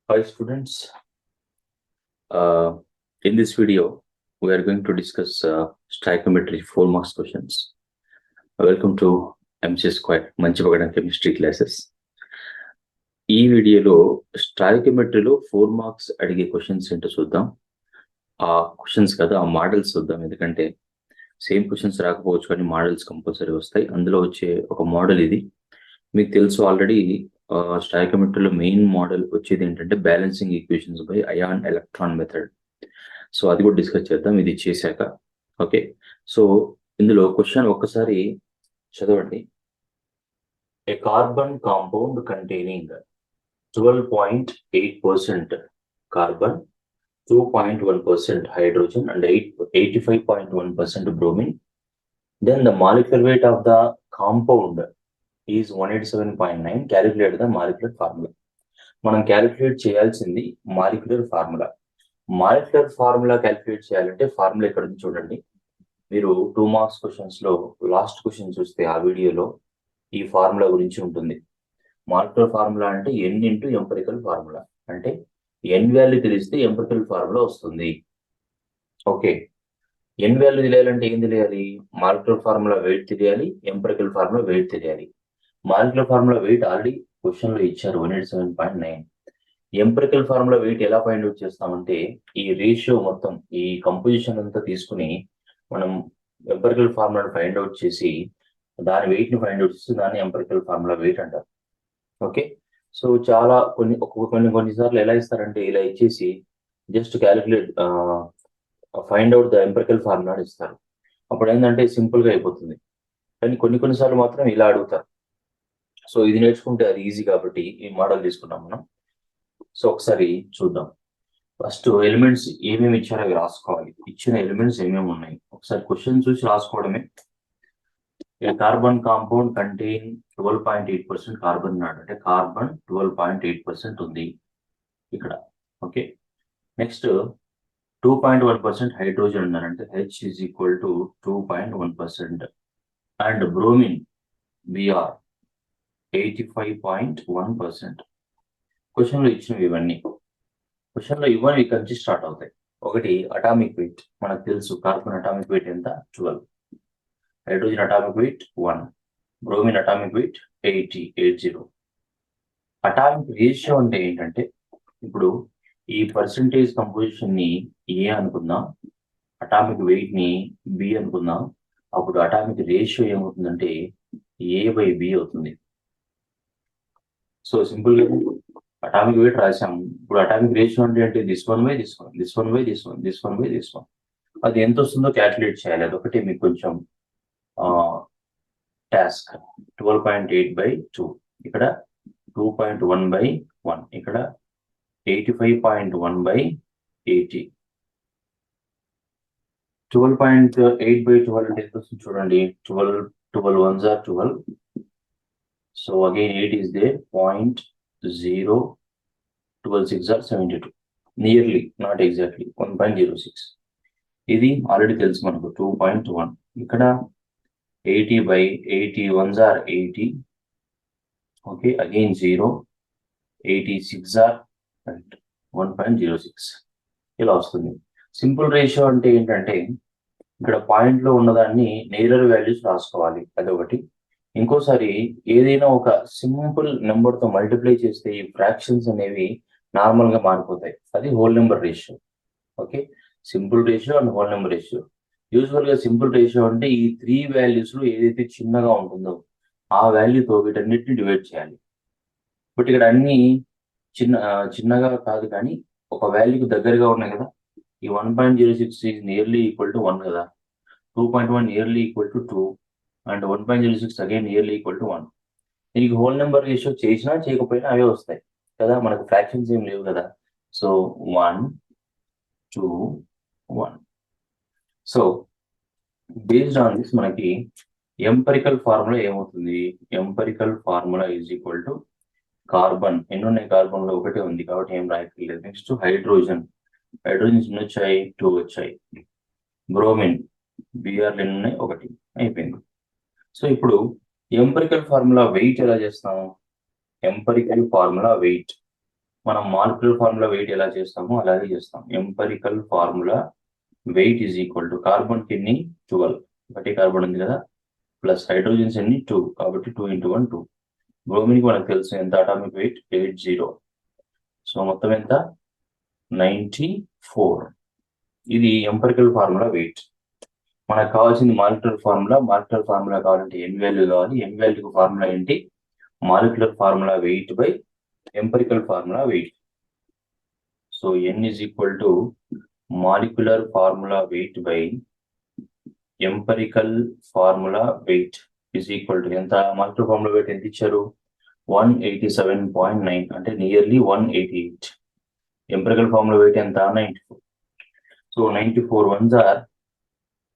Hi students, in this video we are going to discuss stoichiometry 4 marks questions. Welcome to MC Square Manchipagada chemistry classes. ఈ వీడియోలో స్టాయికియోమెట్రీలో 4 marks అడిగే questions ఏంటో చూద్దాం. ఆ questions కదా ఆ మోడల్స్ చూద్దాం, ఎందుకంటే సేమ్ క్వశ్చన్స్ రాకపోవచ్చు కానీ మోడల్స్ కంపల్సరీ వస్తాయి. అందులో వచ్చే ఒక మోడల్ ఇది మీకు తెలుసు ఆల్రెడీ. స్టాయికియోమెట్రీలో మెయిన్ మోడల్ వచ్చేది ఏంటంటే balancing equations by ion electron method. So అది కూడా డిస్కస్ చేద్దాం ఇది చేశాక. ఓకే, సో ఇందులో క్వశ్చన్ ఒక్కసారి చదవండి. ఏ carbon compound containing 12.8% carbon, 2.1% hydrogen and 85.1% bromine. Then the molecular weight of the compound is 187.9. Calculate the molecular formula. మనం క్యాలిక్యులేట్ చేయాల్సింది molecular formula. Molecular formula calculate చేయాలంటే ఫార్ములా ఇక్కడ ఉంది చూడండి. మీరు 2 మార్క్స్ క్వశ్చన్స్ లో లాస్ట్ క్వశ్చన్ చూస్తే ఆ వీడియోలో ఈ ఫార్ములా గురించి ఉంటుంది. మాలిక్యులర్ ఫార్ములా అంటే ఎన్ ఇంటూ ఎంపెరికల్ ఫార్ములా, అంటే ఎన్ వాల్యూ తెలిస్తే ఎంపెరికల్ ఫార్ములా వస్తుంది. ఓకే, ఎన్ వాల్యూ తెలియాలంటే ఏం తెలియాలి? మాలిక్యులర్ ఫార్ములా వెయిట్ తెలియాలి, ఎంపెరికల్ ఫార్ములా వెయిట్ తెలియాలి. Molecular formula wait already question లో ఇచ్చారు 187.9. ఎంపెరికల్ ఫార్ములా వెయిట్ ఎలా ఫైండ్ అవుట్ చేస్తామంటే ఈ రేషియో మొత్తం ఈ కంపోజిషన్ అంతా తీసుకుని మనం ఎంపెరికల్ ఫార్ములాని ఫైండ్ అవుట్ చేసి దాని వెయిట్ ని ఫైండ్ అవుట్ చేసి దాన్ని ఎంపెరికల్ ఫార్ములా వెయిట్ అంటారు. ఓకే, సో చాలా కొన్నిసార్లు ఎలా ఇస్తారంటే ఇలా ఇచ్చేసి just calculate find out the empirical formula ఇస్తారు. అప్పుడు ఏంటంటే సింపుల్ గా అయిపోతుంది. కానీ కొన్నిసార్లు మాత్రం ఇలా అడుగుతారు. సో ఇది నేర్చుకుంటే అది ఈజీ కాబట్టి ఈ మోడల్ తీసుకున్నాం మనం. సో ఒకసారి చూద్దాం. ఫస్ట్ ఎలిమెంట్స్ ఏమేమి ఇచ్చారో అవి రాసుకోవాలి. ఇచ్చిన ఎలిమెంట్స్ ఏమేమి ఉన్నాయి ఒకసారి క్వశ్చన్ చూసి రాసుకోవడమే. కార్బన్ కాంపౌండ్ కంటైన్ 12.8% కార్బన్ అన్నాడు, అంటే కార్బన్ 12.8% ఉంది ఇక్కడ. ఓకే, నెక్స్ట్ 2.1% హైడ్రోజన్ ఉన్నారంటే H is equal to 2.1%. And bromine BR 85.1%. క్వశ్చన్లో ఇచ్చినవి ఇవన్నీ. క్వశ్చన్లో ఇవన్నీ ఇక్కడ నుంచి స్టార్ట్ అవుతాయి. ఒకటి అటామిక్ వెయిట్, మనకు తెలుసు కార్బన్ అటామిక్ వెయిట్ ఎంత 12, hydrogen atomic weight 1, bromine atomic weight 80. Atomic ratio అంటే ఏంటంటే ఇప్పుడు ఈ పర్సంటేజ్ కంపోజిషన్ ని ఏ అనుకుందాం, అటామిక్ వెయిట్ ని బి అనుకుందాం. అప్పుడు అటామిక్ రేషియో ఏమవుతుందంటే A/B అవుతుంది. సో సింపుల్ గా అటామిక్ వెయిట్ రాసాము. ఇప్పుడు అటామిక్ రేషియో అంటే this one by this one, this one by this one, this one by this one. అది ఎంత వస్తుందో క్యాల్కులేట్ చేయాలి. అదొకటి మీకు కొంచెం టాస్క్. 12.8/2, ఇక్కడ 2.1/1, ఇక్కడ 85.1/80. 12.8/12 అంటే ఎంత వస్తుంది చూడండి. 12 ones are 12. So again 8 is there, 0.0, 12 6 are 72. Nearly, not exactly, 1.06. ఇది ఆల్రెడీ తెలుసు మనకు 2.1. ఇక్కడ 80/80 ones are 80. Okay, again 0, 86 are 1.06. ఇలా వస్తుంది. సింపుల్ రేషియో అంటే ఏంటంటే ఇక్కడ పాయింట్ లో ఉన్నదాన్ని నేరర్ వాల్యూస్ రాసుకోవాలి, అదొకటి. ఇంకోసారి ఏదైనా ఒక సింపుల్ నెంబర్ తో మల్టిప్లై చేస్తే ఈ ఫ్రాక్షన్స్ అనేవి నార్మల్ గా మారిపోతాయి. అది whole number ratio. Okay, simple ratio and whole number ratio. Usual గా సింపుల్ రేషియో అంటే ఈ 3 వాల్యూస్ లో ఏదైతే చిన్నగా ఉంటుందో ఆ వాల్యూతో వీటన్నిటిని డివైడ్ చేయాలి. బట్ ఇక్కడ అన్ని చిన్నగా కాదు, కానీ ఒక వాల్యూకి దగ్గరగా ఉన్నాయి కదా. ఈ 1.06 ఈజ్ నియర్లీ ఈక్వల్ టు 1 కదా, 2.1 nearly equal to 2, and 1.06 again nearly equal to 1. దీనికి హోల్ నెంబర్ రేషియో చేసినా చేయకపోయినా అవే వస్తాయి కదా, మనకు ఫ్రాక్షన్స్ ఏం లేవు కదా. So 1, 2, 1. So based on this మనకి ఎంపెరికల్ ఫార్ములా ఏమవుతుంది? Empirical formula is equal to carbon. ఎన్ని ఉన్నాయి? కార్బన్ లో ఒకటే ఉంది కాబట్టి ఏం రాయట్లేదు. నెక్స్ట్ హైడ్రోజన్, హైడ్రోజన్స్ ఎన్ని వచ్చాయి? 2 వచ్చాయి. బ్రోమిన్, బిఆర్లు ఎన్ని ఉన్నాయి? 1. అయిపోయింది. సో ఇప్పుడు ఎంపెరికల్ ఫార్ములా వెయిట్ ఎలా చేస్తాము? ఎంపెరికల్ ఫార్ములా వెయిట్ మనం మాలిక్యులర్ ఫార్ములా వెయిట్ ఎలా చేస్తామో అలాగే చేస్తాం. Empirical formula weight is equal to కార్బన్కి ఎన్ని 12, ఒకటి కార్బన్ ఉంది కదా, ప్లస్ హైడ్రోజన్స్ ఎన్ని 2, కాబట్టి 2 × 1 2. బ్రోమిన్కి మనకు తెలుసు ఎంత అటామిక్ వెయిట్ 80. సో మొత్తం ఎంత 94. ఇది ఎంపరికల్ ఫార్ములా వెయిట్. మనకు కావాల్సింది మాలిక్యులర్ ఫార్ములా. మాలిక్యులర్ ఫార్ములా కావాలంటే ఎన్ వాల్యూ కావాలి. ఎన్ వాల్యూకి ఫార్ములా ఏంటి? Molecular formula weight by empirical formula wait. So n is equal to molecular formula weight by empirical formula weight is equal to ఎంత? Molecular formula wait ఎంత ఇచ్చారు? 187.9 అంటే nearly 188. Empirical formula wait ఎంత? 94. So 94 1s are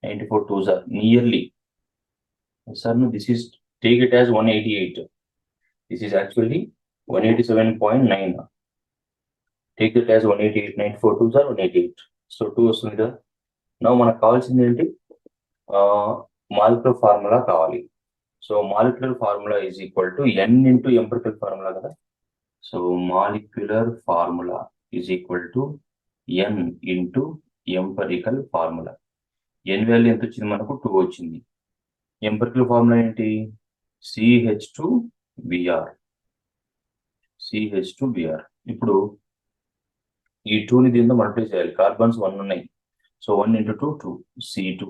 94 2s are nearly. Sir, no, this is take it as 188. This is actually 187.9. Take it as 188. 94 2s are 188. So 2 వస్తుంది కదా. నా మనకు కావాల్సింది ఏంటి? మాలిక్యులర్ ఫార్ములా కావాలి. So molecular formula is equal to n into empirical formula కదా. So molecular formula is equal to n into empirical formula. n value ఎంత వచ్చింది మనకు? 2 వచ్చింది. ఎంపరికల్ ఫార్ములా ఏంటి? CH2Br. CH2Br. ఇప్పుడు ఈ 2ని దీంతో మల్టిప్లై చేయాలి. కార్బన్స్ 1 ఉన్నాయి, సో 1 × 2 2 C2.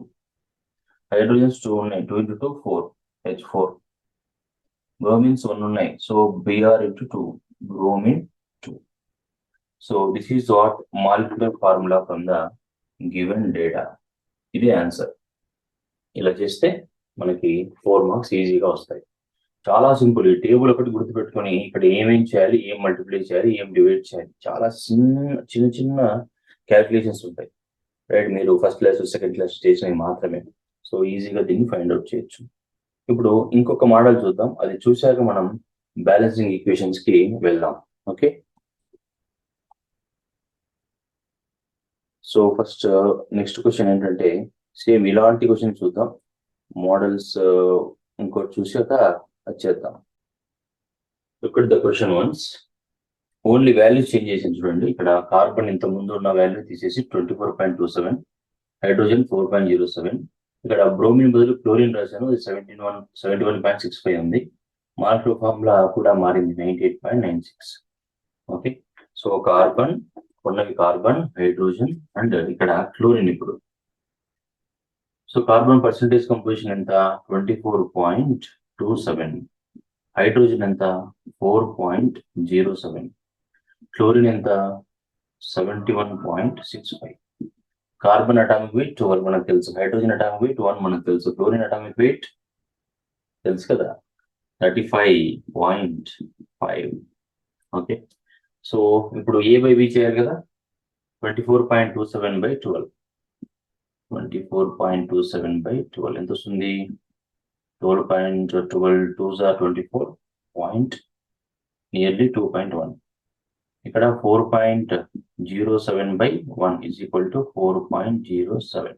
హైడ్రోజన్స్ 2 ఉన్నాయి, 2 × 2 4 H4. బ్రోమిన్స్ 1 ఉన్నాయి, so Br × 2 bromine 2. So this is what molecular formula from the given data. ఇదే ఆన్సర్. ఇలా చేస్తే మనకి 4 మార్క్స్ ఈజీగా వస్తాయి. చాలా సింపుల్. ఈ టేబుల్ ఒకటి గుర్తుపెట్టుకొని ఇక్కడ ఏమేం చేయాలి, ఏం మల్టిప్లై చేయాలి, ఏం డివైడ్ చేయాలి, చాలా చిన్న చిన్న క్యాల్కులేషన్స్ ఉంటాయి. రైట్, మీరు ఫస్ట్ క్లాస్ సెకండ్ క్లాస్ చేసినవి మాత్రమే. సో ఈజీగా దీన్ని ఫైండ్ అవుట్ చేయొచ్చు. ఇప్పుడు ఇంకొక మోడల్ చూద్దాం. అది చూశాక మనం బ్యాలెన్సింగ్ ఈక్వేషన్స్ కి వెళ్దాం. Okay, so first next question ఏంటంటే సేమ్ ఇలాంటి క్వశ్చన్ చూద్దాం. మోడల్స్ ఇంకోటి చూశాక చేద్దాం. ఇక్కడ the question once only value change చేసింది చూడండి. ఇక్కడ కార్బన్ ఇంత ముందు ఉన్న వాల్యూ తీసేసి 24.27, హైడ్రోజన్ 4.07, ఇక్కడ బ్రోమిన్ బదులు క్లోరిన్ రాశాను, 71.65 ఉంది. మాలిక్యులర్ ఫార్ములా కూడా మారింది 98.96. ఓకే, సో కార్బన్ ఉన్నవి కార్బన్, హైడ్రోజన్ అండ్ ఇక్కడ క్లోరిన్. ఇప్పుడు సో కార్బన్ పర్సెంటేజ్ కంపోజిషన్ ఎంత? 24.27. హైడ్రోజన్ ఎంత? 4.07. క్లోరిన్ ఎంత? 71.65. కార్బన్ అటామిక్ వెయిట్ 12 మనకు తెలుసు, హైడ్రోజన్ అటామిక్ వెయిట్ 1 మనకు తెలుసు, క్లోరిన్ అటామిక్ వెయిట్ తెలుసు కదా 35.5. ఓకే, సో ఇప్పుడు A బై B చేయాలి కదా. 24.27/12. 24.27/12 ఎంత వస్తుంది? 12.12 2s are 24 point nearly 2.1. ఇక్కడ 4.07/1 is equal to 4.07.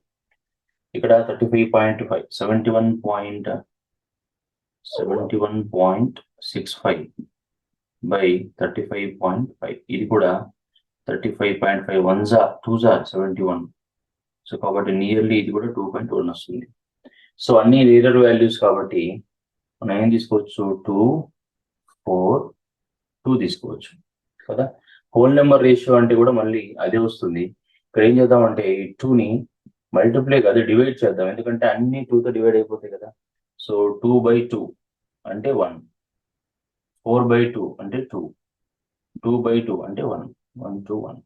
ఇక్కడ 35.5 71.65/35.5. ఇది కూడా 35.5 1s are 2s are 71. So కాబట్టి నియర్లీ ఇది కూడా 2.1 వస్తుంది. సో అన్ని రియల్ వాల్యూస్ కాబట్టి మనం ఏం తీసుకోవచ్చు? 2 4 2 తీసుకోవచ్చు కదా. హోల్ నెంబర్ రేషియో అంటే కూడా మళ్ళీ అదే వస్తుంది. ఇక్కడ ఏం చేద్దామంటే ఈ 2ని మల్టిప్లై కాదు డివైడ్ చేద్దాం, ఎందుకంటే అన్ని 2తో డివైడ్ అయిపోతాయి కదా. సో 2/2 అంటే 1, 4/2 అంటే 2, 2/2 అంటే 1, 1 to 1.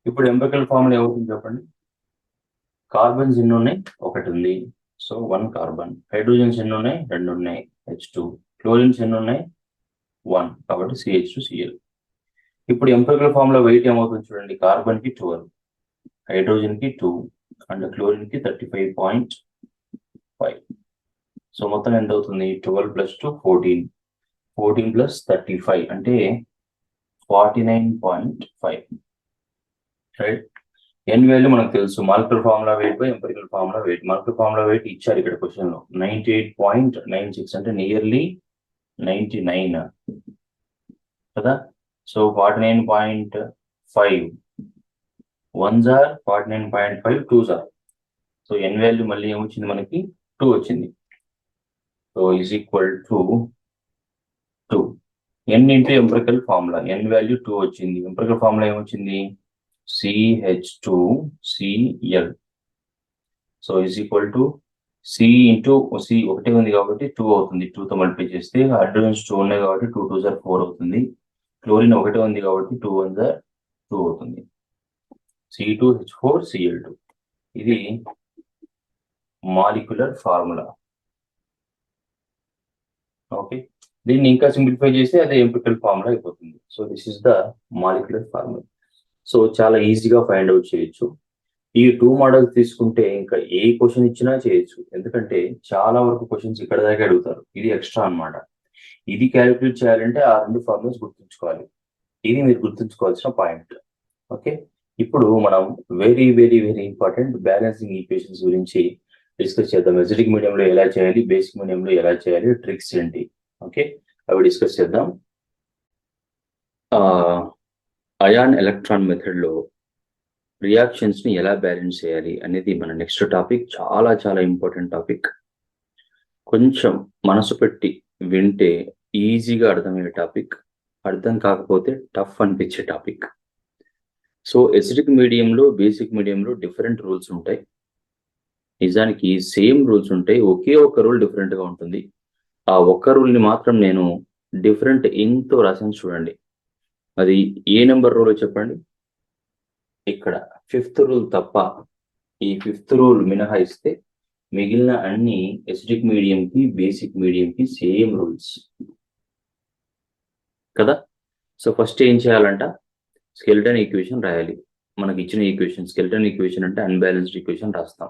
ఇప్పుడు ఎంపికల్ ఫార్ములా ఏమవుతుంది చెప్పండి? కార్బన్స్ ఎన్ని ఉన్నాయి? 1 ఉంది, సో 1 కార్బన్. హైడ్రోజన్స్ ఎన్ని ఉన్నాయి? 2 ఉన్నాయి, H2. క్లోరిన్స్ ఎన్ని ఉన్నాయి? 1, కాబట్టి CH2Cl. ఇప్పుడు ఎంపికల్ ఫార్ములా వెయిట్ ఏమవుతుంది చూడండి. కార్బన్ కి 12, హైడ్రోజన్ కి 2 అండ్ క్లోరిన్ కి 35.5. సో మొత్తం ఎంత అవుతుంది? 12 + 2 14, 14 + 35 అంటే 49.5. రైట్, ఎన్ వాల్యూ మనకు తెలుసు. Molecular formula weight by empirical formula wait. Molecular formula wait ఇచ్చారు ఇక్కడ క్వశ్చన్ లో 98.96 అంటే నియర్లీ 99 కదా. So 49.5 1s are 49.5 2s are. So n value మళ్ళీ ఏమొచ్చింది మనకి 2 వచ్చింది. So is equal to 2 n into empirical formula n value 2 వచ్చింది. ఎంపిరికల్ ఫార్ములా ఏమొచ్చింది CH2Cl. So is equal to C into C ఒకటి ఉంది కాబట్టి 2 అవుతుంది. 2తో మల్టిప్లై చేస్తే హైడ్రోజన్స్ 2 ఉన్నాయి కాబట్టి 2 2s are 4 అవుతుంది. క్లోరిన్ ఒకటి ఉంది కాబట్టి 2 1s are 2 అవుతుంది. C2H4Cl2 ఇది మాలిక్యులర్ ఫార్ములా. ఓకే, దీన్ని ఇంకా సింప్లిఫై చేస్తే అదే ఎంపిరికల్ ఫార్ములా అయిపోతుంది. So this is the molecular formula. So చాలా ఈజీగా ఫైండ్ అవుట్ చేయొచ్చు. ఈ 2 మోడల్స్ తీసుకుంటే ఇంకా ఏ క్వశ్చన్ ఇచ్చినా చేయొచ్చు, ఎందుకంటే చాలా వరకు క్వశ్చన్స్ ఇక్కడ దాకా అడుగుతారు. ఇది ఎక్స్ట్రా అన్నమాట. ఇది క్యాలిక్యులేట్ చేయాలంటే ఆ 2 ఫార్ములాస్ గుర్తుంచుకోవాలి. ఇది మీరు గుర్తుంచుకోవాల్సిన పాయింట్. ఓకే, ఇప్పుడు మనం very very very important balancing equations గురించి డిస్కస్ చేద్దాం. ఎసిడిక్ మీడియంలో ఎలా చేయాలి, బేసిక్ మీడియంలో ఎలా చేయాలి, ట్రిక్స్ ఏంటి, ఓకే అవి డిస్కస్ చేద్దాం. అయాన్ ఎలక్ట్రాన్ మెథడ్లో రియాక్షన్స్ ని ఎలా బ్యాలెన్స్ చేయాలి అనేది మన నెక్స్ట్ టాపిక్. చాలా చాలా ఇంపార్టెంట్ టాపిక్. కొంచెం మనసు పెట్టి వింటే ఈజీగా అర్థమయ్యే టాపిక్, అర్థం కాకపోతే టఫ్ అనిపించే టాపిక్. సో ఎసిడిక్ మీడియంలో బేసిక్ మీడియంలో డిఫరెంట్ రూల్స్ ఉంటాయి. నిజానికి సేమ్ రూల్స్ ఉంటాయి, ఒకే ఒక రూల్ డిఫరెంట్ గా ఉంటుంది. ఆ ఒక్క రూల్ ని మాత్రం నేను డిఫరెంట్ ఇంతో రాసాను చూడండి. అది ఏ నెంబర్ రూల్ చెప్పండి. ఇక్కడ 5th రూల్ తప్ప ఈ 5th రూల్ మినహాయిస్తే మిగిలిన అన్ని ఎసిడిక్ మీడియం కి బేసిక్ మీడియం కి సేమ్ రూల్స్ కదా. సో ఫస్ట్ ఏం చేయాలంట, స్కెలిటన్ ఈక్వేషన్ రాయాలి. మనకి ఇచ్చిన ఈక్వేషన్ స్కెలిటన్ ఈక్వేషన్ అంటే అన్బ్యాలెన్స్డ్ ఈక్వేషన్ రాస్తాం.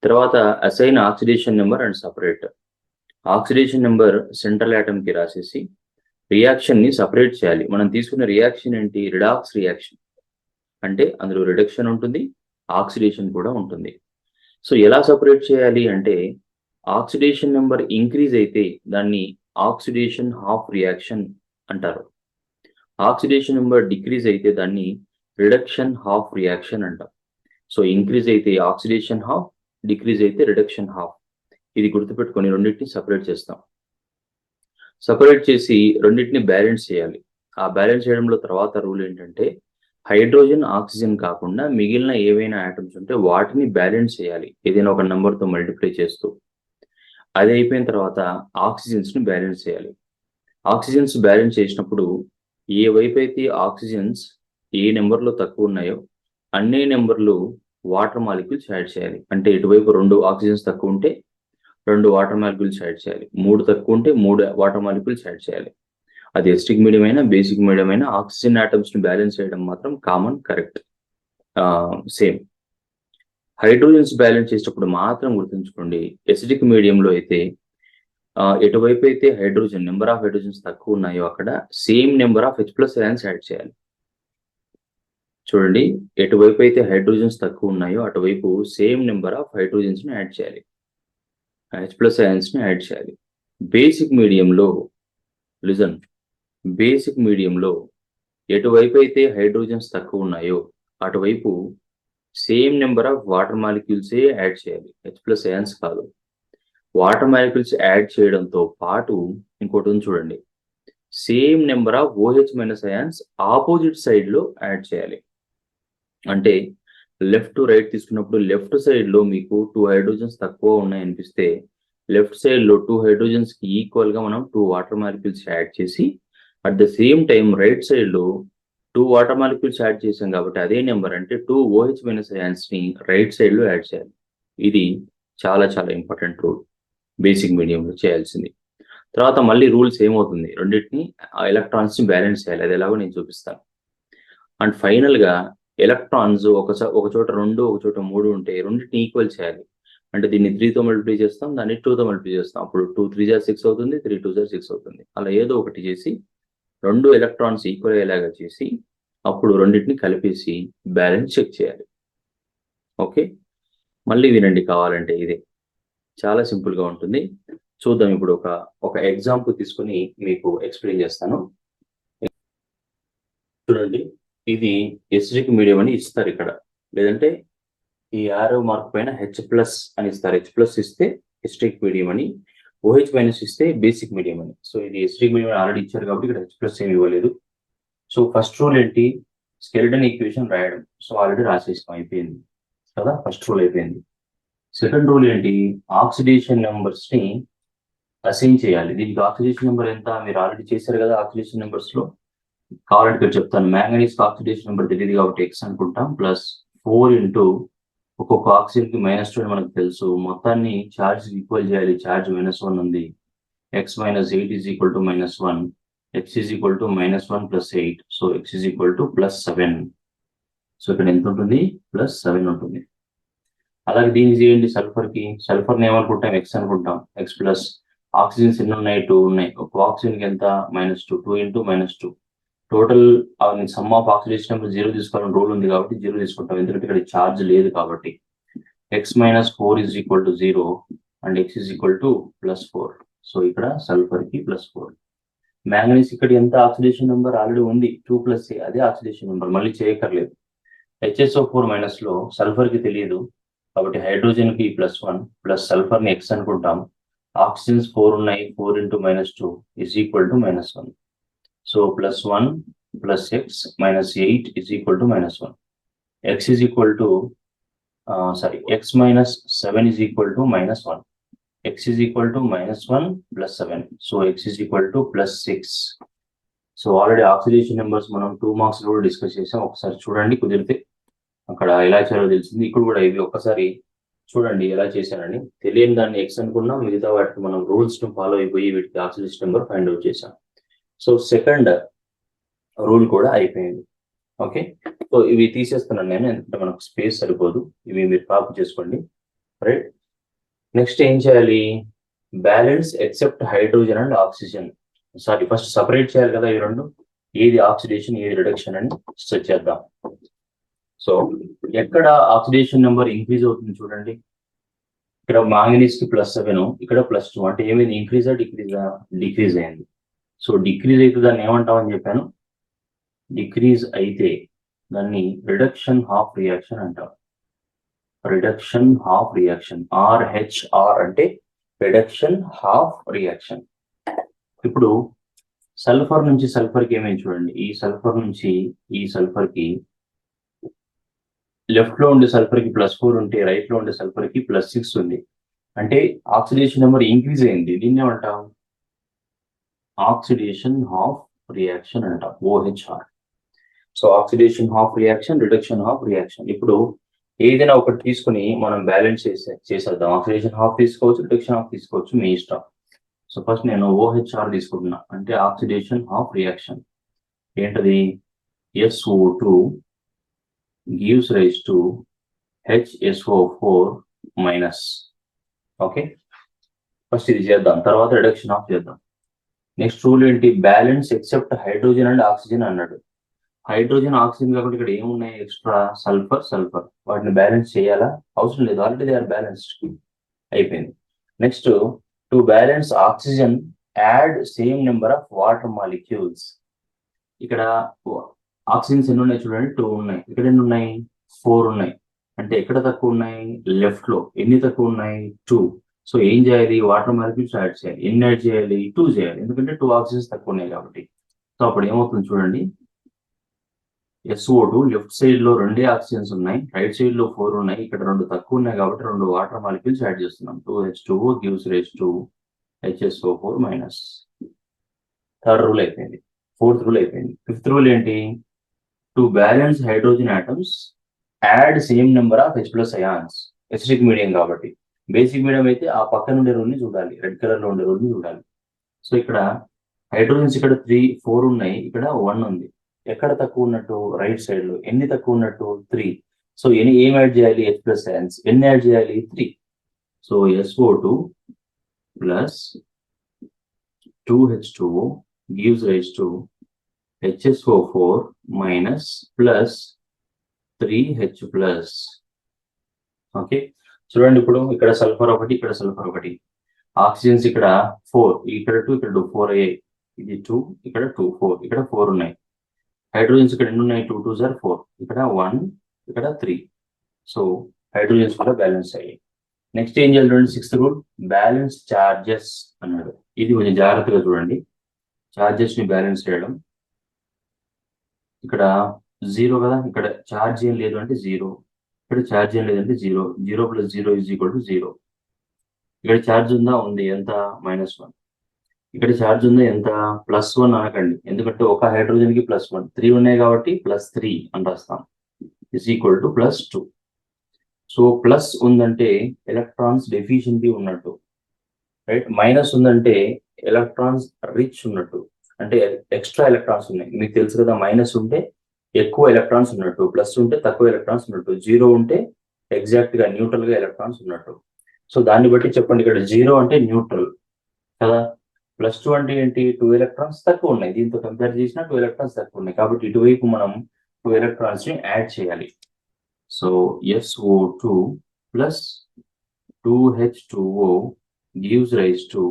తర్వాత assign oxidation number and separate. Oxidation number central atom కి రాసేసి రియాక్షన్ ని సపరేట్ చేయాలి. మనం తీసుకున్న రియాక్షన్ ఏంటి, రిడాక్స్ రియాక్షన్. అంటే అందులో రిడక్షన్ ఉంటుంది, ఆక్సిడేషన్ కూడా ఉంటుంది. సో ఎలా సపరేట్ చేయాలి అంటే, ఆక్సిడేషన్ నెంబర్ ఇంక్రీజ్ అయితే దాన్ని ఆక్సిడేషన్ హాఫ్ రియాక్షన్ అంటారు. ఆక్సిడేషన్ నెంబర్ డిక్రీజ్ అయితే దాన్ని రిడక్షన్ హాఫ్ రియాక్షన్ అంటాం. సో ఇంక్రీజ్ అయితే ఆక్సిడేషన్ హాఫ్, డిక్రీజ్ అయితే రిడక్షన్ హాఫ్. ఇది గుర్తుపెట్టుకొని రెండింటిని సపరేట్ చేస్తాం. సపరేట్ చేసి రెండింటిని బ్యాలెన్స్ చేయాలి. ఆ బ్యాలెన్స్ చేయడంలో తర్వాత రూల్ ఏంటంటే, హైడ్రోజన్ ఆక్సిజన్ కాకుండా మిగిలిన ఏవైనా ఆటమ్స్ ఉంటే వాటిని బ్యాలెన్స్ చేయాలి ఏదైనా ఒక నెంబర్తో మల్టిప్లై చేస్తూ. అది అయిపోయిన తర్వాత ఆక్సిజన్స్ ని బ్యాలెన్స్ చేయాలి. ఆక్సిజన్స్ బ్యాలెన్స్ చేసినప్పుడు ఏ వైపు అయితే ఆక్సిజన్స్ ఏ నెంబర్లో తక్కువ ఉన్నాయో అన్ని నెంబర్లు వాటర్ మాలిక్యూల్స్ యాడ్ చేయాలి. అంటే ఇటువైపు 2 ఆక్సిజన్స్ తక్కువ ఉంటే 2 వాటర్ మాలిక్యూల్స్ యాడ్ చేయాలి, 3 తక్కువ ఉంటే 3 వాటర్ మాలిక్యూల్స్ యాడ్ చేయాలి. అది ఎసిడిక్ మీడియం అయినా బేసిక్ మీడియం అయినా ఆక్సిజన్ ఆటమ్స్ ని బ్యాలెన్స్ చేయడం మాత్రం common, correct, same. Hydrogens balance చేసేటప్పుడు మాత్రం గుర్తుంచుకోండి, ఎసిడిక్ మీడియంలో అయితే ఎటువైపు అయితే హైడ్రోజన్ నెంబర్ ఆఫ్ హైడ్రోజన్స్ తక్కువ ఉన్నాయో అక్కడ same number of H+ ions add చేయాలి. చూడండి, ఎటువైపు అయితే హైడ్రోజన్స్ తక్కువ ఉన్నాయో అటువైపు సేమ్ నెంబర్ ఆఫ్ హైడ్రోజన్స్ ని యాడ్ చేయాలి, H+ అయాన్స్ ని యాడ్ చేయాలి. బేసిక్ మీడియంలో లిజన్, బేసిక్ మీడియంలో ఎటువైపు అయితే హైడ్రోజన్స్ తక్కువ ఉన్నాయో అటువైపు సేమ్ నెంబర్ ఆఫ్ వాటర్ మాలిక్యూల్సే యాడ్ చేయాలి, H+ అయాన్స్ కాదు. వాటర్ మాలిక్యూల్స్ యాడ్ చేయడంతో పాటు ఇంకోటి ఉంది చూడండి, same number of OH- ions opposite side లో యాడ్ చేయాలి. అంటే లెఫ్ట్ టు రైట్ తీసుకున్నప్పుడు లెఫ్ట్ సైడ్ లో మీకు 2 హైడ్రోజన్స్ తక్కువ ఉన్నాయనిపిస్తే లెఫ్ట్ సైడ్ లో 2 హైడ్రోజన్స్ కి ఈక్వల్ గా మనం 2 వాటర్ మాలిక్యూల్స్ యాడ్ చేసి, at the same time right side లో 2 వాటర్ మాలిక్యూల్స్ యాడ్ చేసాం కాబట్టి అదే నెంబర్ అంటే 2 OH- అయాన్స్ ని రైట్ సైడ్ లో యాడ్ చేయాలి. ఇది చాలా చాలా ఇంపార్టెంట్ రూల్ బేసిక్ మీడియంలో చేయాల్సింది. తర్వాత మళ్ళీ రూల్స్ ఏమవుతుంది, రెండింటిని ఎలక్ట్రాన్స్ ని బ్యాలెన్స్ చేయాలి. అది ఎలాగో నేను చూపిస్తాను. అండ్ ఫైనల్ గా ఎలక్ట్రాన్స్ ఒక చోట 2 ఒక చోట 3 ఉంటే రెండింటిని ఈక్వల్ చేయాలి. అంటే దీన్ని 3తో మల్టిప్లై చేస్తాం, దాన్ని 2తో మల్టిప్లై చేస్తాం. అప్పుడు 2 3 6 అవుతుంది, 3 2 6 అవుతుంది. అలా ఏదో ఒకటి చేసి 2 ఎలక్ట్రాన్స్ ఈక్వల్ అయ్యేలాగా చేసి అప్పుడు రెండింటిని కలిపేసి బ్యాలెన్స్ చెక్ చేయాలి. ఓకే, మళ్ళీ వినండి కావాలంటే, ఇదే చాలా సింపుల్ గా ఉంటుంది. చూద్దాం ఇప్పుడు ఒక ఎగ్జాంపుల్ తీసుకొని మీకు ఎక్స్ప్లెయిన్ చేస్తాను. చూడండి, ఇది ఎసిడిక్ మీడియం అని ఇస్తారు ఇక్కడ, లేదంటే ఈ ఆరో మార్క్ పైన H+ అని ఇస్తారు. H+ ఇస్తే ఎసిడిక్ మీడియం అని, OH- ఇస్తే బేసిక్ మీడియం అని. సో ఇది ఎసిడిక్ మీడియం ఆల్రెడీ ఇచ్చారు కాబట్టి ఇక్కడ H+ ఏమి ఇవ్వలేదు. సో ఫస్ట్ రూల్ ఏంటి, స్కెలిటన్ ఈక్వేషన్ రాయడం. సో ఆల్రెడీ రాసేసాం, అయిపోయింది కదా, ఫస్ట్ రూల్ అయిపోయింది. సెకండ్ రూల్ ఏంటి, ఆక్సిడేషన్ నెంబర్స్ ని అసైన్ చేయాలి. దీనికి ఆక్సిడేషన్ నెంబర్ ఎంత మీరు ఆల్రెడీ చేశారు కదా, ఆక్సిడేషన్ నెంబర్స్ లో కావాలంటే ఇక్కడ చెప్తాను. మ్యాంగనీస్ ఆక్సిడేషన్ నెంబర్ తెలియదు కాబట్టి X అనుకుంటాం, ప్లస్ 4 ఇంటూ ఒక్కొక్క ఆక్సిజన్ కి -2 అని మనకు తెలుసు. మొత్తాన్ని ఛార్జ్ ఈక్వల్ చేయాలి. ఛార్జ్ -1 ఉంది. X - 8 is equal to -1. X is equal to -1 plus 8. So X is equal to +7. So ఇక్కడ ఎంత ఉంటుంది, +7 ఉంటుంది. అలాగే దీనికి చేయండి సల్ఫర్ కి. సల్ఫర్ ని ఏమనుకుంటాం, X అనుకుంటాం. X ప్లస్ ఆక్సిజన్స్ ఎన్ని ఉన్నాయి, 2 ఉన్నాయి. ఒక ఆక్సిజన్ కి ఎంత, -2. 2 into -2. Total some of oxidation number 0 తీసుకోవాలని రూల్ ఉంది కాబట్టి 0 తీసుకుంటాం, ఎందుకంటే ఇక్కడ ఛార్జ్ లేదు కాబట్టి. X - 4 is equal to 0 and X is equal to +4. So ఇక్కడ సల్ఫర్ కి +4. మ్యాంగనీస్ ఇక్కడ ఎంత ఆక్సిడేషన్ నెంబర్ ఆల్రెడీ ఉంది, 2+A, అదే ఆక్సిడేషన్ నెంబర్, మళ్ళీ చేయక్కర్లేదు. HSO4- లో సల్ఫర్ కి తెలియదు కాబట్టి హైడ్రోజన్ కి +1 ప్లస్ సల్ఫర్ ని X అనుకుంటాం. ఆక్సిజన్స్ 4 ఉన్నాయి, 4 into -2 is equal to -1. So +1 plus X - 8 is equal to -1. X is equal to X - 7 is equal to -1. X is equal to -1 plus 7. So X is equal to +6. So already oxidation numbers మనం 2 marks లో discuss చేసాం. ఒకసారి చూడండి, కుదిరితే అక్కడ ఎలా చేయాలో తెలిసింది. ఇక్కడ కూడా ఇవి ఒక్కసారి చూడండి ఎలా చేశానని. తెలియని దాన్ని X అనుకున్నాం, మిగతా వాటికి మనం రూల్స్ ను ఫాలో అయిపోయి వీటికి ఆక్సిడేషన్ నెంబర్ ఫైండ్ అవుట్ చేసాం. సో సెకండ్ రూల్ కూడా అయిపోయింది. ఓకే, సో ఇవి తీసేస్తున్నాను నేను, ఎందుకంటే మనకు స్పేస్ సరిపోదు. ఇవి మీరు కాపీ చేసుకోండి, రైట్. నెక్స్ట్ ఏం చేయాలి, balance except hydrogen and oxygen. Sorry, first separate చేయాలి కదా ఈ రెండు, ఏది ఆక్సిడేషన్ ఏది రిడక్షన్ అని సెట్ చేద్దాం. సో ఎక్కడ ఆక్సిడేషన్ నెంబర్ ఇంక్రీజ్ అవుతుంది చూడండి, ఇక్కడ మాంగనీస్ కి +7, ఇక్కడ +2. అంటే ఏమైంది, ఇంక్రీజా డిక్రీజా, డిక్రీజ్ అయింది. సో డిక్రీజ్ అయితే దాన్ని ఏమంటామని చెప్పాను, డిక్రీజ్ అయితే దాన్ని రిడక్షన్ హాఫ్ రియాక్షన్ అంటాం. రిడక్షన్ హాఫ్ రియాక్షన్, RHR అంటే రిడక్షన్ హాఫ్ రియాక్షన్. ఇప్పుడు సల్ఫర్ నుంచి సల్ఫర్ కి ఏమైంది చూడండి, ఈ సల్ఫర్ నుంచి ఈ సల్ఫర్ కి లెఫ్ట్ లో ఉండే సల్ఫర్ కి +4 ఉంటే రైట్ లో ఉండే సల్ఫర్ కి +6 ఉంది. అంటే ఆక్సిడేషన్ నెంబర్ ఇంక్రీజ్ అయింది. దీన్ని ఏమంటాం, ఆక్సిడేషన్ హాఫ్ రియాక్షన్ అంటాం, OHR. So oxidation half reaction, reduction half reaction. ఇప్పుడు ఏదైనా ఒకటి తీసుకుని మనం బ్యాలెన్స్ చేసేద్దాం. ఆక్సిడేషన్ హాఫ్ తీసుకోవచ్చు, రిడక్షన్ హాఫ్ తీసుకోవచ్చు, మీ ఇష్టం. సో ఫస్ట్ నేను OHR తీసుకుంటున్నా, అంటే ఆక్సిడేషన్ హాఫ్ రియాక్షన్. ఏంటది, SO2 gives rise to HSO4-. Okay, first ఇది చేద్దాం, తర్వాత రిడక్షన్ హాఫ్ చేద్దాం. నెక్స్ట్ రూల్ ఏంటి, balance except hydrogen and oxygen అన్నాడు. హైడ్రోజన్ ఆక్సిజన్ కాబట్టి ఇక్కడ ఏమున్నాయి ఎక్స్ట్రా, సల్ఫర్ సల్ఫర్, వాటిని బ్యాలెన్స్ చేయాలా, అవసరం లేదు, ఆల్రెడీ దే ఆర్ బ్యాలెన్స్డ్, అయిపోయింది. Next, to balance oxygen add same number of water molecules. ఇక్కడ ఆక్సిజన్స్ ఎన్ని ఉన్నాయి చూడండి, 2 ఉన్నాయి. ఇక్కడ ఎన్ని ఉన్నాయి, 4 ఉన్నాయి. అంటే ఎక్కడ తక్కువ ఉన్నాయి, లెఫ్ట్ లో. ఎన్ని తక్కువ ఉన్నాయి, 2. సో ఏం చేయాలి, వాటర్ మాలిక్యూల్స్ యాడ్ చేయాలి. ఎన్ని యాడ్ చేయాలి, 2 చేయాలి, ఎందుకంటే 2 ఆక్సిజన్స్ తక్కువ ఉన్నాయి కాబట్టి. సో అప్పుడు ఏమవుతుంది చూడండి, SO2 లెఫ్ట్ సైడ్ లో 2 ఆక్సిజన్స్ ఉన్నాయి, రైట్ సైడ్ లో 4 ఉన్నాయి. ఇక్కడ 2 తక్కువ ఉన్నాయి కాబట్టి 2 వాటర్ మాలిక్యూల్స్ యాడ్ చేస్తున్నాం. 2H2O gives rise to HSO4-. Third rule అయిపోయింది. ఫోర్త్ రూల్ అయిపోయింది. ఫిఫ్త్ రూల్ ఏంటి, to balance hydrogen atoms add same number of H+ ions. Acidic medium కాబట్టి. బేసిక్ మీడియం అయితే ఆ పక్కన ఉండే రూల్ ని చూడాలి, రెడ్ కలర్ లో ఉండే రూల్ ని చూడాలి. సో ఇక్కడ హైడ్రోజన్స్ ఇక్కడ 3, 4 ఉన్నాయి, ఇక్కడ 1 ఉంది. ఎక్కడ తక్కువ ఉన్నట్టు, రైట్ సైడ్ లో. ఎన్ని తక్కువ ఉన్నట్టు, 3. సో ఏం యాడ్ చేయాలి, H+ అయాన్స్. ఎన్ని యాడ్ చేయాలి, 3. So SO2 plus 2H2O gives rise to HSO4- plus 3H+. Okay, చూడండి ఇప్పుడు ఇక్కడ సల్ఫర్ ఒకటి, ఇక్కడ సల్ఫర్ ఒకటి. ఆక్సిజన్స్ ఇక్కడ 4, ఇక్కడ 2, ఇక్కడ 2, 4 అయ్యాయి. ఇది 2, ఇక్కడ 2, 4, ఇక్కడ 4 ఉన్నాయి. హైడ్రోజన్స్ ఇక్కడ ఎన్ని ఉన్నాయి, 2 2s are 4, ఇక్కడ 1, ఇక్కడ 3. సో హైడ్రోజన్స్ కూడా బ్యాలెన్స్ అయ్యాయి. నెక్స్ట్ ఏం చేయాలి చూడండి, 6th రూల్, బ్యాలెన్స్ చార్జెస్ అన్నాడు. ఇది కొంచెం జాగ్రత్తగా చూడండి, చార్జెస్ ని బ్యాలెన్స్ చేయడం. ఇక్కడ 0 కదా, ఇక్కడ ఛార్జ్ ఏం లేదు అంటే 0, ఇక్కడ ఛార్జ్ ఏం లేదంటే 0, 0 + 0 = 0. ఇక్కడ ఛార్జ్ ఉందా, ఉంది, ఎంత, -1. ఇక్కడ ఛార్జ్ ఉందా, ఎంత, +1 అనకండి, ఎందుకంటే ఒక హైడ్రోజన్ కి +1, 3 ఉన్నాయి కాబట్టి +3 అని రాస్తాం, +2. సో ప్లస్ ఉందంటే ఎలక్ట్రాన్స్ డెఫిషియన్సీ ఉన్నట్టు, రైట్. మైనస్ ఉందంటే ఎలక్ట్రాన్స్ రిచ్ ఉన్నట్టు, అంటే ఎక్స్ట్రా ఎలక్ట్రాన్స్ ఉన్నాయి. మీకు తెలుసు కదా, మైనస్ ఉంటే ఎక్కువ ఎలక్ట్రాన్స్ ఉన్నట్టు, ప్లస్ ఉంటే తక్కువ ఎలక్ట్రాన్స్ ఉన్నట్టు, 0 ఉంటే ఎగ్జాక్ట్ గా న్యూట్రల్ గా ఎలక్ట్రాన్స్ ఉన్నట్టు. సో దాన్ని బట్టి చెప్పండి, ఇక్కడ 0 అంటే న్యూట్రల్ కదా, +2 అంటే ఏంటి, 2 ఎలక్ట్రాన్స్ తక్కువ ఉన్నాయి, దీంతో కంపేర్ చేసినా 2 ఎలక్ట్రాన్స్ తక్కువ ఉన్నాయి, కాబట్టి ఇటువైపు మనం 2 ఎలక్ట్రాన్స్ ని యాడ్ చేయాలి. So SO2 plus 2H2O gives rise to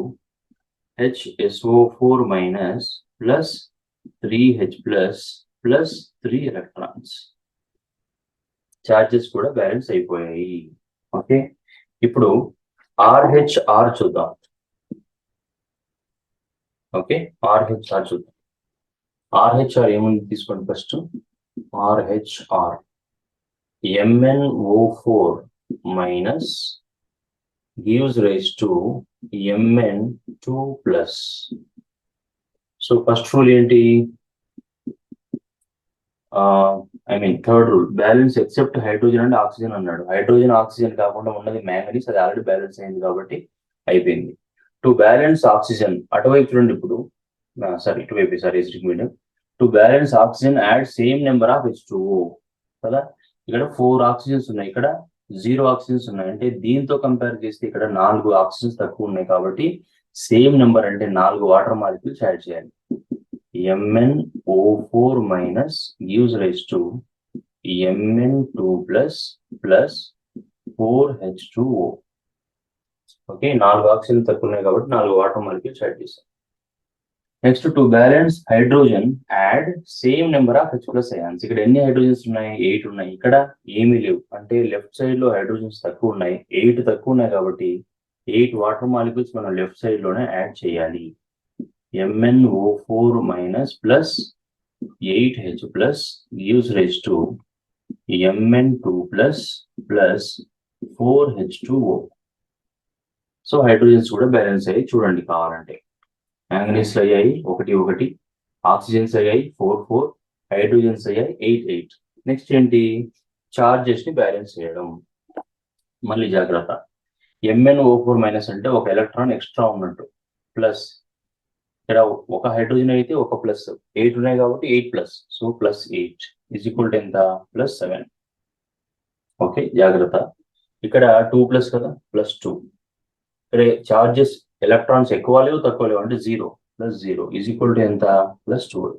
HSO4 minus plus 3H plus 3 electrons. Charges కూడా బ్యాలెన్స్ అయిపోయాయి. ఓకే, ఇప్పుడు RHR చూద్దాం. ఓకే, RHR చూద్దాం. RHR ఏముంది తీసుకోండి, first RHR MnO4 minus gives rise to Mn2 plus. So first rule ఏంటి, third rule, balance except hydrogen and oxygen అన్నాడు. Hydrogen oxygen కాకుండా ఉన్నది మ్యాంగనీస్, అది ఆల్రెడీ బ్యాలెన్స్ అయింది కాబట్టి అయిపోయింది. టు బ్యాలెన్స్ ఆక్సిజన్, అటువైపు చూడండి ఇప్పుడు, ఇటువైపు to balance oxygen add same number of H2O కదా. ఇక్కడ 4 ఆక్సిజన్స్ ఉన్నాయి, ఇక్కడ 0 ఆక్సిజన్స్ ఉన్నాయి, అంటే దీంతో కంపేర్ చేస్తే ఇక్కడ 4 ఆక్సిజన్స్ తక్కువ ఉన్నాయి కాబట్టి సేమ్ నెంబర్ అంటే 4 వాటర్ మాలిక్యూల్స్ యాడ్ చేయాలి. MnO4 minus gives rise to Mn2 plus 4H2O. Okay, 4 oxygen తక్కువ ఉన్నాయి కాబట్టి 4 వాటర్ మాలిక్యూల్స్ యాడ్ చేశాం. Next, to balance hydrogen add same number of H+ ions. ఇక్కడ ఎన్ని హైడ్రోజన్స్ ఉన్నాయి, 8 ఉన్నాయి, ఇక్కడ ఏమీ లేవు, అంటే లెఫ్ట్ సైడ్ లో హైడ్రోజన్స్ తక్కువ ఉన్నాయి, 8 తక్కువ ఉన్నాయి కాబట్టి 8 వాటర్ మాలిక్యూల్స్ మనం లెఫ్ట్ సైడ్ లోనే యాడ్ చేయాలి. MnO4 minus plus 8H plus gives rise to Mn2 plus 4H2O. So hydrogens కూడా బ్యాలెన్స్ అయ్యి చూడండి కావాలంటే, మ్యాంగనీస్ అయ్యాయి 1 1, ఆక్సిజన్స్ అయ్యాయి 4 4, హైడ్రోజన్స్ అయ్యాయి 8 8. నెక్స్ట్ ఏంటి, చార్జెస్ ని బ్యాలెన్స్ చేయడం. మళ్ళీ జాగ్రత్త, MnO4 మైనస్ అంటే ఒక ఎలక్ట్రాన్ ఎక్స్ట్రా ఉన్నట్టు, ప్లస్ ఇక్కడ ఒక హైడ్రోజన్ అయితే ఒక ప్లస్, 8 ఉన్నాయి కాబట్టి 8+, సో +8 = ఎంత, +7. ఓకే, జాగ్రత్త, ఇక్కడ 2+ కదా, +2. ఇక్కడ చార్జెస్ ఎలక్ట్రాన్స్ ఎక్కువ లేవు తక్కువ లేవు, అంటే 0 + 0 = ఎంత, +12.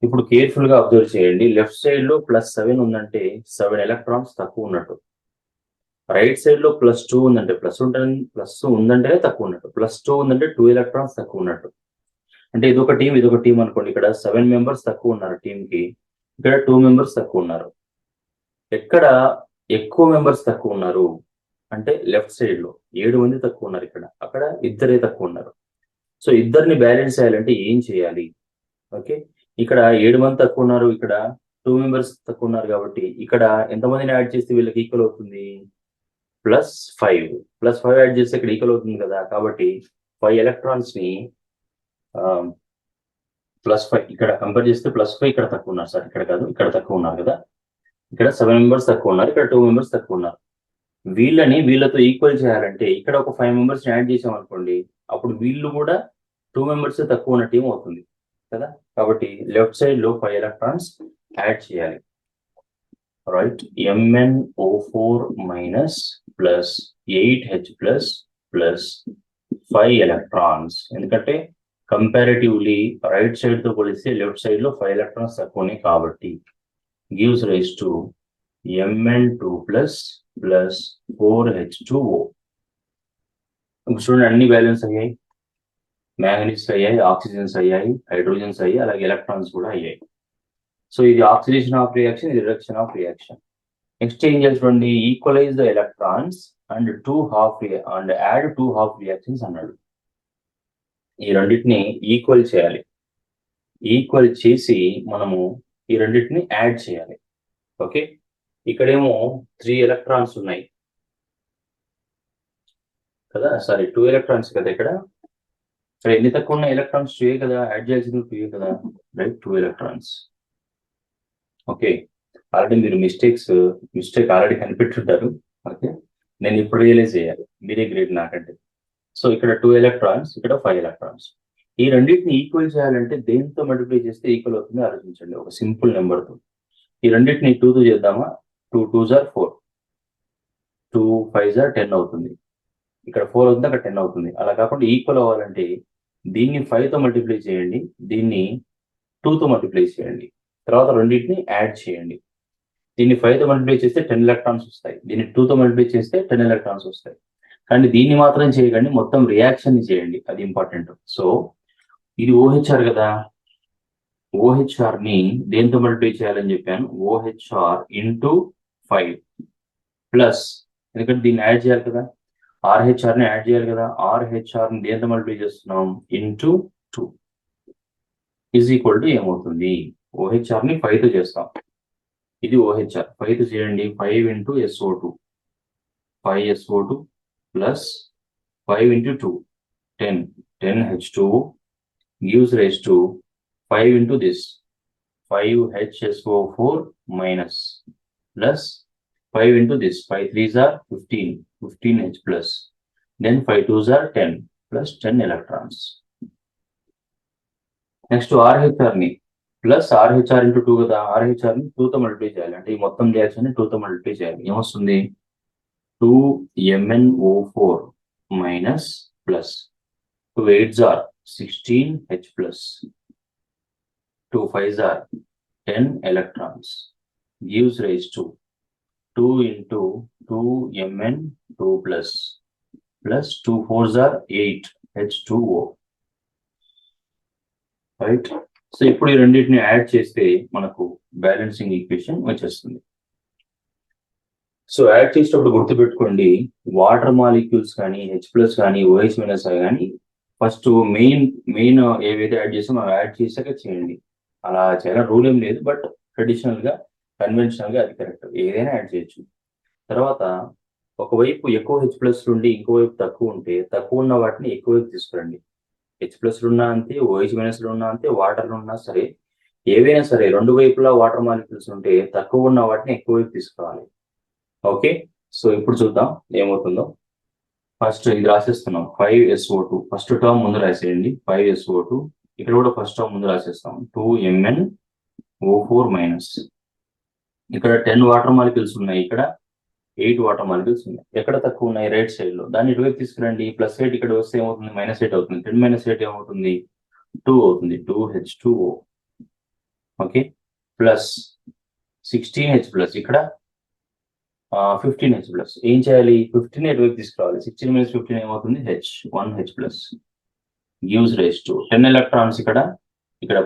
ఇప్పుడు కేర్ఫుల్ గా అబ్జర్వ్ చేయండి, లెఫ్ట్ సైడ్ లో +7 ఉందంటే 7 ఎలక్ట్రాన్స్ తక్కువ ఉన్నట్టు, రైట్ సైడ్ లో +2 ఉందంటే ప్లస్ ఉందంటే తక్కువ ఉన్నట్టు, +2 ఉందంటే 2 ఎలక్ట్రాన్స్ తక్కువ ఉన్నట్టు. అంటే ఇదొక టీం అనుకోండి, ఇక్కడ 7 మెంబర్స్ తక్కువ ఉన్నారు టీమ్ కి, ఇక్కడ 2 మెంబర్స్ తక్కువ ఉన్నారు. ఎక్కడ ఎక్కువ మెంబర్స్ తక్కువ ఉన్నారు అంటే లెఫ్ట్ సైడ్ లో 7 మంది తక్కువ ఉన్నారు, ఇక్కడ అక్కడ 2 తక్కువ ఉన్నారు. సో ఇద్దరిని బ్యాలెన్స్ చేయాలంటే ఏం చేయాలి, ఓకే, ఇక్కడ 7 మంది తక్కువ ఉన్నారు, ఇక్కడ 2 మెంబర్స్ తక్కువ ఉన్నారు, కాబట్టి ఇక్కడ ఎంతమందిని యాడ్ చేస్తే వీళ్ళకి ఈక్వల్ అవుతుంది, +5 యాడ్ చేస్తే ఇక్కడ ఈక్వల్ అవుతుంది కదా, కాబట్టి 5 ఎలక్ట్రాన్స్ ని +5 ఇక్కడ కంపేర్ చేస్తే +5 ఇక్కడ తక్కువ ఉన్నారు, సార్ ఇక్కడ కాదు, ఇక్కడ తక్కువ ఉన్నారు కదా, ఇక్కడ 7 మెంబర్స్ తక్కువ ఉన్నారు, ఇక్కడ 2 మెంబర్స్ తక్కువ ఉన్నారు. వీళ్ళని వీళ్ళతో ఈక్వల్ చేయాలంటే ఇక్కడ ఒక 5 మెంబర్స్ యాడ్ చేసాం అనుకోండి, అప్పుడు వీళ్ళు కూడా 2 మెంబర్స్ తక్కువ ఉన్న టీం అవుతుంది కదా, కాబట్టి లెఫ్ట్ సైడ్ లో 5 ఎలక్ట్రాన్స్ యాడ్ చేయాలి. Right, MnO4 minus plus 8H plus 5 electrons. ఎందుకంటే కంపారిటివ్లీ రైట్ సైడ్ తో పోలిస్తే లెఫ్ట్ సైడ్ లో 5 ఎలక్ట్రాన్స్ తక్కువ ఉన్నాయి కాబట్టి gives rise to Mn2 plus 4H2O. చూడండి అన్ని బ్యాలెన్స్ అయ్యాయి. మ్యాంగనీస్ అయ్యాయి, ఆక్సిజన్స్ అయ్యాయి, హైడ్రోజన్స్ అయ్యాయి, అలాగే ఎలక్ట్రాన్స్ కూడా అయ్యాయి. సో ఇది ఆక్సిడేషన్ ఆఫ్ రియాక్షన్, ఇది రిడక్షన్ ఆఫ్ రియాక్షన్. నెక్స్ట్ ఏం చేయాలి చూడండి, equalise the electrons and add 2 half reactions అన్నాడు. ఈ రెండింటిని ఈక్వల్ చేయాలి. ఈక్వల్ చేసి మనము ఈ రెండింటిని యాడ్ చేయాలి. ఓకే, ఇక్కడేమో 3 ఎలక్ట్రాన్స్ ఉన్నాయి కదా, సారీ 2 ఎలక్ట్రాన్స్ కదా ఇక్కడ ఎన్ని తక్కువ ఉన్న ఎలక్ట్రాన్స్ 2 కదా, యాడ్ చేయాల్సింది 2 కదా, రైట్, 2 ఎలక్ట్రాన్స్. ఓకే, ఆల్రెడీ మీరు మిస్టేక్ ఆల్రెడీ కనిపెట్టుంటారు. ఓకే, నేను ఇప్పుడు రియలైజ్ చేయాలి, మీరే గ్రేట్ నాకంటే. సో ఇక్కడ 2 ఎలక్ట్రాన్స్, ఇక్కడ 5 ఎలక్ట్రాన్స్. ఈ రెండింటిని ఈక్వల్ చేయాలంటే దేంతో మల్టిప్లై చేస్తే ఈక్వల్ అవుతుంది ఆలోచించండి, ఒక సింపుల్ నెంబర్తో. ఈ రెండింటిని 2తో చేద్దామా, 2 2s are 4, 2 5s are 10 అవుతుంది. ఇక్కడ 4 అవుతుంది, అక్కడ 10 అవుతుంది. అలా కాకుండా ఈక్వల్ అవ్వాలంటే దీన్ని 5తో మల్టిప్లై చేయండి, దీన్ని 2తో మల్టిప్లై చేయండి, తర్వాత రెండింటిని యాడ్ చేయండి. దీన్ని 5తో మల్టిప్లై చేస్తే 10 ఎలక్ట్రాన్స్ వస్తాయి, దీన్ని 2తో మల్టిప్లై చేస్తే 10 ఎలక్ట్రాన్స్ వస్తాయి. కానీ దీన్ని మాత్రం చేయకండి, మొత్తం రియాక్షన్ ని చేయండి, అది ఇంపార్టెంట్. సో ఇది OHR కదా, OHR ని దేంతో మల్టిప్లై చేయాలని చెప్పాను, OHR ఇంటూ 5 ప్లస్, ఎందుకంటే దీన్ని యాడ్ చేయాలి కదా, RHR ని యాడ్ చేయాలి కదా, RHR ని దేంతో మల్టిప్లై చేస్తున్నాం, ఇంటూ 2 ఈజ్ ఈక్వల్ టు ఏమవుతుంది, OHR ని 5తో చేస్తాం, ఇది OHR 5తో చేయండి, 5 into SO2, 5SO2 plus 5 into 2 10 H2O gives rise to 5 into this 5HSO4 minus plus 5 into this 5 3s are 15H plus, then 5 2s are 10 plus 10 electrons. Next RHR ని plus RHR into 2 కదా, RHR ని 2తో multiply చేయాలి, అంటే ఈ మొత్తం reaction ని 2తో మల్టిప్లై చేయాలి. ఏమొస్తుంది, 2MnO4 minus plus 2 8s are 16H plus 2 5s are 10 electrons gives rise to 2 into 2Mn2 plus 2 4s are 8H2O, right. So ఇప్పుడు ఈ రెండింటిని యాడ్ చేస్తే మనకు బ్యాలెన్సింగ్ ఈక్వేషన్ వచ్చేస్తుంది. సో యాడ్ చేసేటప్పుడు గుర్తుపెట్టుకోండి, వాటర్ మాలిక్యూల్స్ కానీ H+ కానీ OH- కానీ ఫస్ట్ మెయిన్ ఏవైతే యాడ్ చేసామో అవి యాడ్ చేశాక చేయండి. అలా చేయాలని రూల్ ఏం లేదు, బట్ ట్రెడిషనల్ గా కన్వెన్షనల్ గా అది కరెక్ట్, ఏదైనా యాడ్ చేయొచ్చు. తర్వాత ఒకవైపు ఎక్కువ H+ ఉండి ఇంకోవైపు తక్కువ ఉంటే తక్కువ ఉన్న వాటిని ఎక్కువ వైపు తీసుకురండి. H+ ఉన్నా అంతే, OH- ఉన్నా అంతే, వాటర్ ఉన్నా సరే, ఏవైనా సరే రెండు వైపులా వాటర్ మాలిక్యూల్స్ ఉంటే తక్కువ ఉన్న వాటిని ఎక్కువ వైపు తీసుకోవాలి. ఓకే, సో ఇప్పుడు చూద్దాం ఏమవుతుందో. ఫస్ట్ ఇది రాసేస్తున్నాం, 5SO2 ఫస్ట్ టర్మ్ ముందు రాసేయండి, 5SO2. ఇక్కడ కూడా ఫస్ట్ టర్మ్ ముందు రాసేస్తాం, 2MnO4 మైనస్, ఇక్కడ 10 వాటర్ మాలిక్యూల్స్ ఉన్నాయి, ఇక్కడ 8 వాటర్ మాలిక్యూల్స్ ఉన్నాయి. ఎక్కడ తక్కువ ఉన్నాయి, రైట్ సైడ్ లో, దాన్ని ఇటువైపు తీసుకురండి. +8 ఇక్కడ వస్తే ఏమవుతుంది, -8 అవుతుంది, 10 - 8 ఏమవుతుంది, 2 అవుతుంది, 2H2O. Okay, plus 16H plus, ఇక్కడ 15H ప్లస్. ఏం చేయాలి, 15 ఎటువైపు తీసుకురావాలి, 16 - 15 ఏమవుతుంది, 1H plus gives rise to 10 electrons, ఇక్కడ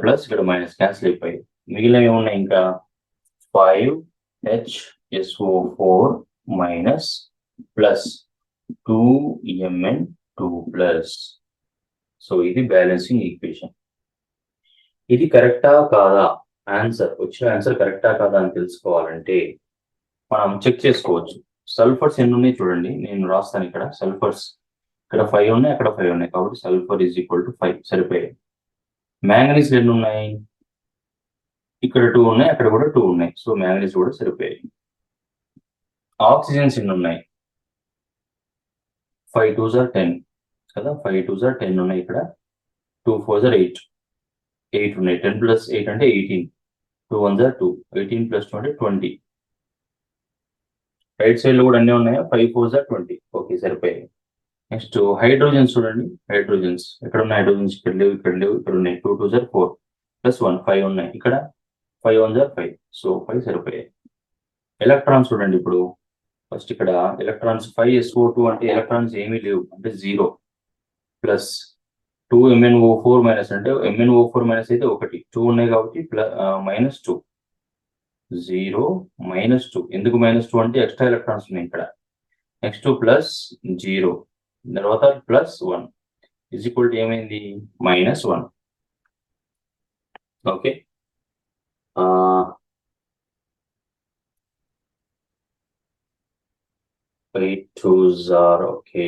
ప్లస్, ఇక్కడ మైనస్, క్యాన్సిల్ అయిపోయి మిగిలినవి ఏమున్నాయి, ఇంకా 5HSO4 minus plus 2Mn2 plus. So ఇది బ్యాలెన్సింగ్ ఈక్వేషన్. ఇది కరెక్టా కాదా, వచ్చిన ఆన్సర్ కరెక్టా కాదా అని తెలుసుకోవాలంటే మనం చెక్ చేసుకోవచ్చు. సల్ఫర్స్ ఎన్ని ఉన్నాయి చూడండి, నేను రాస్తాను ఇక్కడ. సల్ఫర్స్ ఇక్కడ 5 ఉన్నాయి, అక్కడ 5 ఉన్నాయి, కాబట్టి సల్ఫర్ ఈజ్ ఈక్వల్ టు 5 సరిపోయాయి. మ్యాంగనీస్ ఎన్ని ఉన్నాయి, ఇక్కడ 2 ఉన్నాయి, అక్కడ కూడా 2 ఉన్నాయి, సో మ్యాంగనీస్ కూడా సరిపోయాయి. ఆక్సిజన్స్ ఎన్ని ఉన్నాయి, 5 2s are 10 కదా, 5 2s are 10 ఉన్నాయి, ఇక్కడ 2 4s are 8 ఉన్నాయి, 10 + 8 అంటే 18, 2 1s are 2, 18 + 2 అంటే 20. రైట్ సైడ్ లో కూడా అన్నీ ఉన్నాయా, 5 4s are 20, ఓకే సరిపోయాయి. నెక్స్ట్ హైడ్రోజన్స్ చూడండి, హైడ్రోజన్స్ ఎక్కడ ఉన్నాయి, హైడ్రోజన్స్ ఇక్కడ లేవు, ఇక్కడ ఉన్నాయి, 2 2s are 4 + 1 5 ఉన్నాయి, ఇక్కడ 5 1s are 5, సో 5 సరిపోయాయి. ఎలక్ట్రాన్స్ చూడండి, ఇప్పుడు ఫస్ట్ ఇక్కడ ఎలక్ట్రాన్స్ 5SO2 అంటే ఎలక్ట్రాన్స్ ఏమీ లేవు, అంటే 0 ప్లస్ 2 MnO4 మైనస్ అంటే MnO4 మైనస్ అయితే 1, 2 ఉన్నాయి కాబట్టి -2, 0 -2. ఎందుకు -2 అంటే ఎక్స్ట్రా ఎలక్ట్రాన్స్ ఉన్నాయి ఇక్కడ. నెక్స్ట్ +0 తర్వాత +1 ఇజ్ ఈక్వల్ టు ఏమైంది -1. Okay, 8 2s are okay,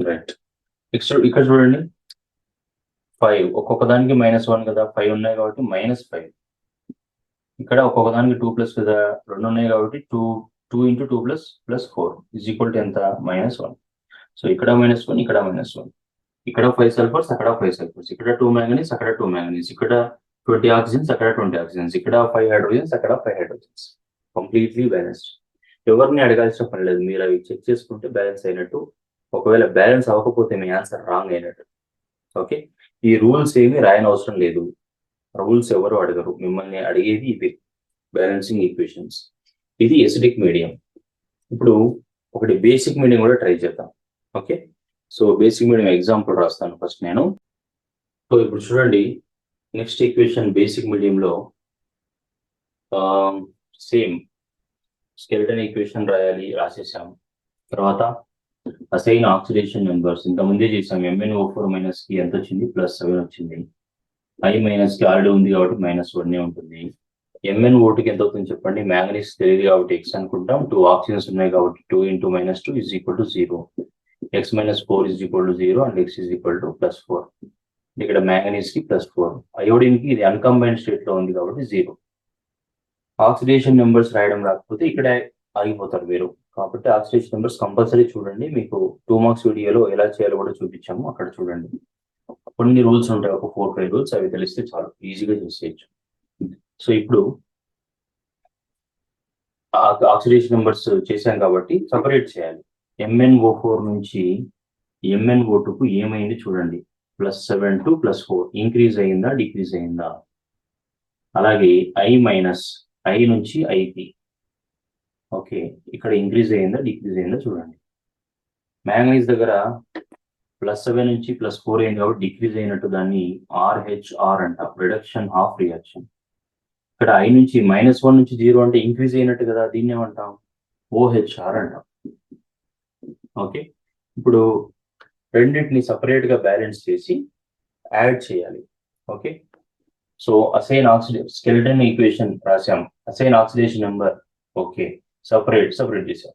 right. ఇక్కడ చూడండి 5, ఒక్కొక్క దానికి -1 కదా, 5 ఉన్నాయి కాబట్టి -5. ఇక్కడ ఒక్కొక్క దానికి 2+ కదా, 2 ఉన్నాయి కాబట్టి 2 × 2 + 4 ఇజ్ ఈక్వల్ టు ఎంత -1. సో ఇక్కడ -1, ఇక్కడ -1, ఇక్కడ 5 సల్ఫర్స్, అక్కడ 5 సల్ఫర్స్, ఇక్కడ 2 మ్యాంగనీస్, అక్కడ 2 మ్యాంగనీస్, ఇక్కడ 20 ఆక్సిజన్స్, అక్కడ 20 ఆక్సిజన్స్, ఇక్కడ 5 హైడ్రోజన్స్, అక్కడ 5 హైడ్రోజన్స్. Completely balanced. ఎవరిని అడగాల్సిన పని లేదు, మీరు అవి చెక్ చేసుకుంటే బ్యాలెన్స్ అయినట్టు. ఒకవేళ బ్యాలెన్స్ అవ్వకపోతే మీ ఆన్సర్ రాంగ్ అయినట్టు. ఓకే, ఈ రూల్స్ ఏమి రాయని అవసరం లేదు, రూల్స్ ఎవరు అడగరు, మిమ్మల్ని అడిగేది ఇవి బ్యాలెన్సింగ్ ఈక్వేషన్స్. ఇది ఎసిడిక్ మీడియం. ఇప్పుడు ఒకటి బేసిక్ మీడియం కూడా ట్రై చేద్దాం. Okay, so basic medium example రాస్తాను ఫస్ట్ నేను. సో ఇప్పుడు చూడండి, నెక్స్ట్ ఈక్వేషన్ బేసిక్ మీడియంలో సేమ్ స్కెలిటన్ ఈక్వేషన్ రాయాలి, రాసేసాం. తర్వాత అసైన్ ఆక్సిడేషన్ నెంబర్స్ ఇంతకుముందే చేసాం. MnO4- కి ఎంత వచ్చింది, +7 వచ్చింది. I- కి ఆల్రెడీ ఉంది కాబట్టి -1 ఉంటుంది. MnO2కి ఎంత అవుతుంది చెప్పండి, మ్యాంగనీస్ తెలియదు కాబట్టి X అనుకుంటాం, 2 ఆక్సిజన్స్ ఉన్నాయి కాబట్టి 2 × -2 is equal to 0. X - 4 is equal to 0 and X is equal to +4. ఇక్కడ మ్యాంగనీస్ కి +4, అయోడిన్ కి ఇది అన్కంబైన్డ్ స్టేట్ లో ఉంది కాబట్టి 0. ఆక్సిడేషన్ నెంబర్స్ రాయడం రాకపోతే ఇక్కడే ఆగిపోతారు మీరు. కాబట్టి ఆక్సిడేషన్ నెంబర్స్ కంపల్సరీ చూడండి. మీకు 2 మార్క్స్ వీడియోలో ఎలా చేయాలో కూడా చూపించాము, అక్కడ చూడండి. కొన్ని రూల్స్ ఉంటాయి, ఒక 4-5 రూల్స్, అవి తెలిస్తే చాలు, ఈజీగా చేసేయచ్చు. సో ఇప్పుడు ఆక్సిడేషన్ నెంబర్స్ చేశాం కాబట్టి సపరేట్ చేయాలి. MnO4 నుంచి MnO2కు ఏమైంది చూడండి, +7 to +4 ఇంక్రీజ్ అయిందా, డిక్రీజ్ అయిందా. అలాగే I నుంచి Iకి ఓకే, ఇక్కడ ఇంక్రీజ్ అయిందా, డిక్రీజ్ అయిందా చూడండి. మ్యాంగనీస్ దగ్గర +7 నుంచి +4 అయింది కాబట్టి డిక్రీజ్ అయినట్టు, దాన్ని RHR అంటాం, రిడక్షన్ హాఫ్ రియాక్షన్. ఇక్కడ I నుంచి -1 నుంచి 0 అంటే ఇంక్రీజ్ అయినట్టు కదా, దీన్ని ఏమంటాం, OHR అంటాం. ఓకే, ఇప్పుడు రెండింటిని సపరేట్ గా బ్యాలెన్స్ చేసి యాడ్ చేయాలి. Okay, so assign skeleton equation రాసాం, assign oxidation number okay, separate చేసాం.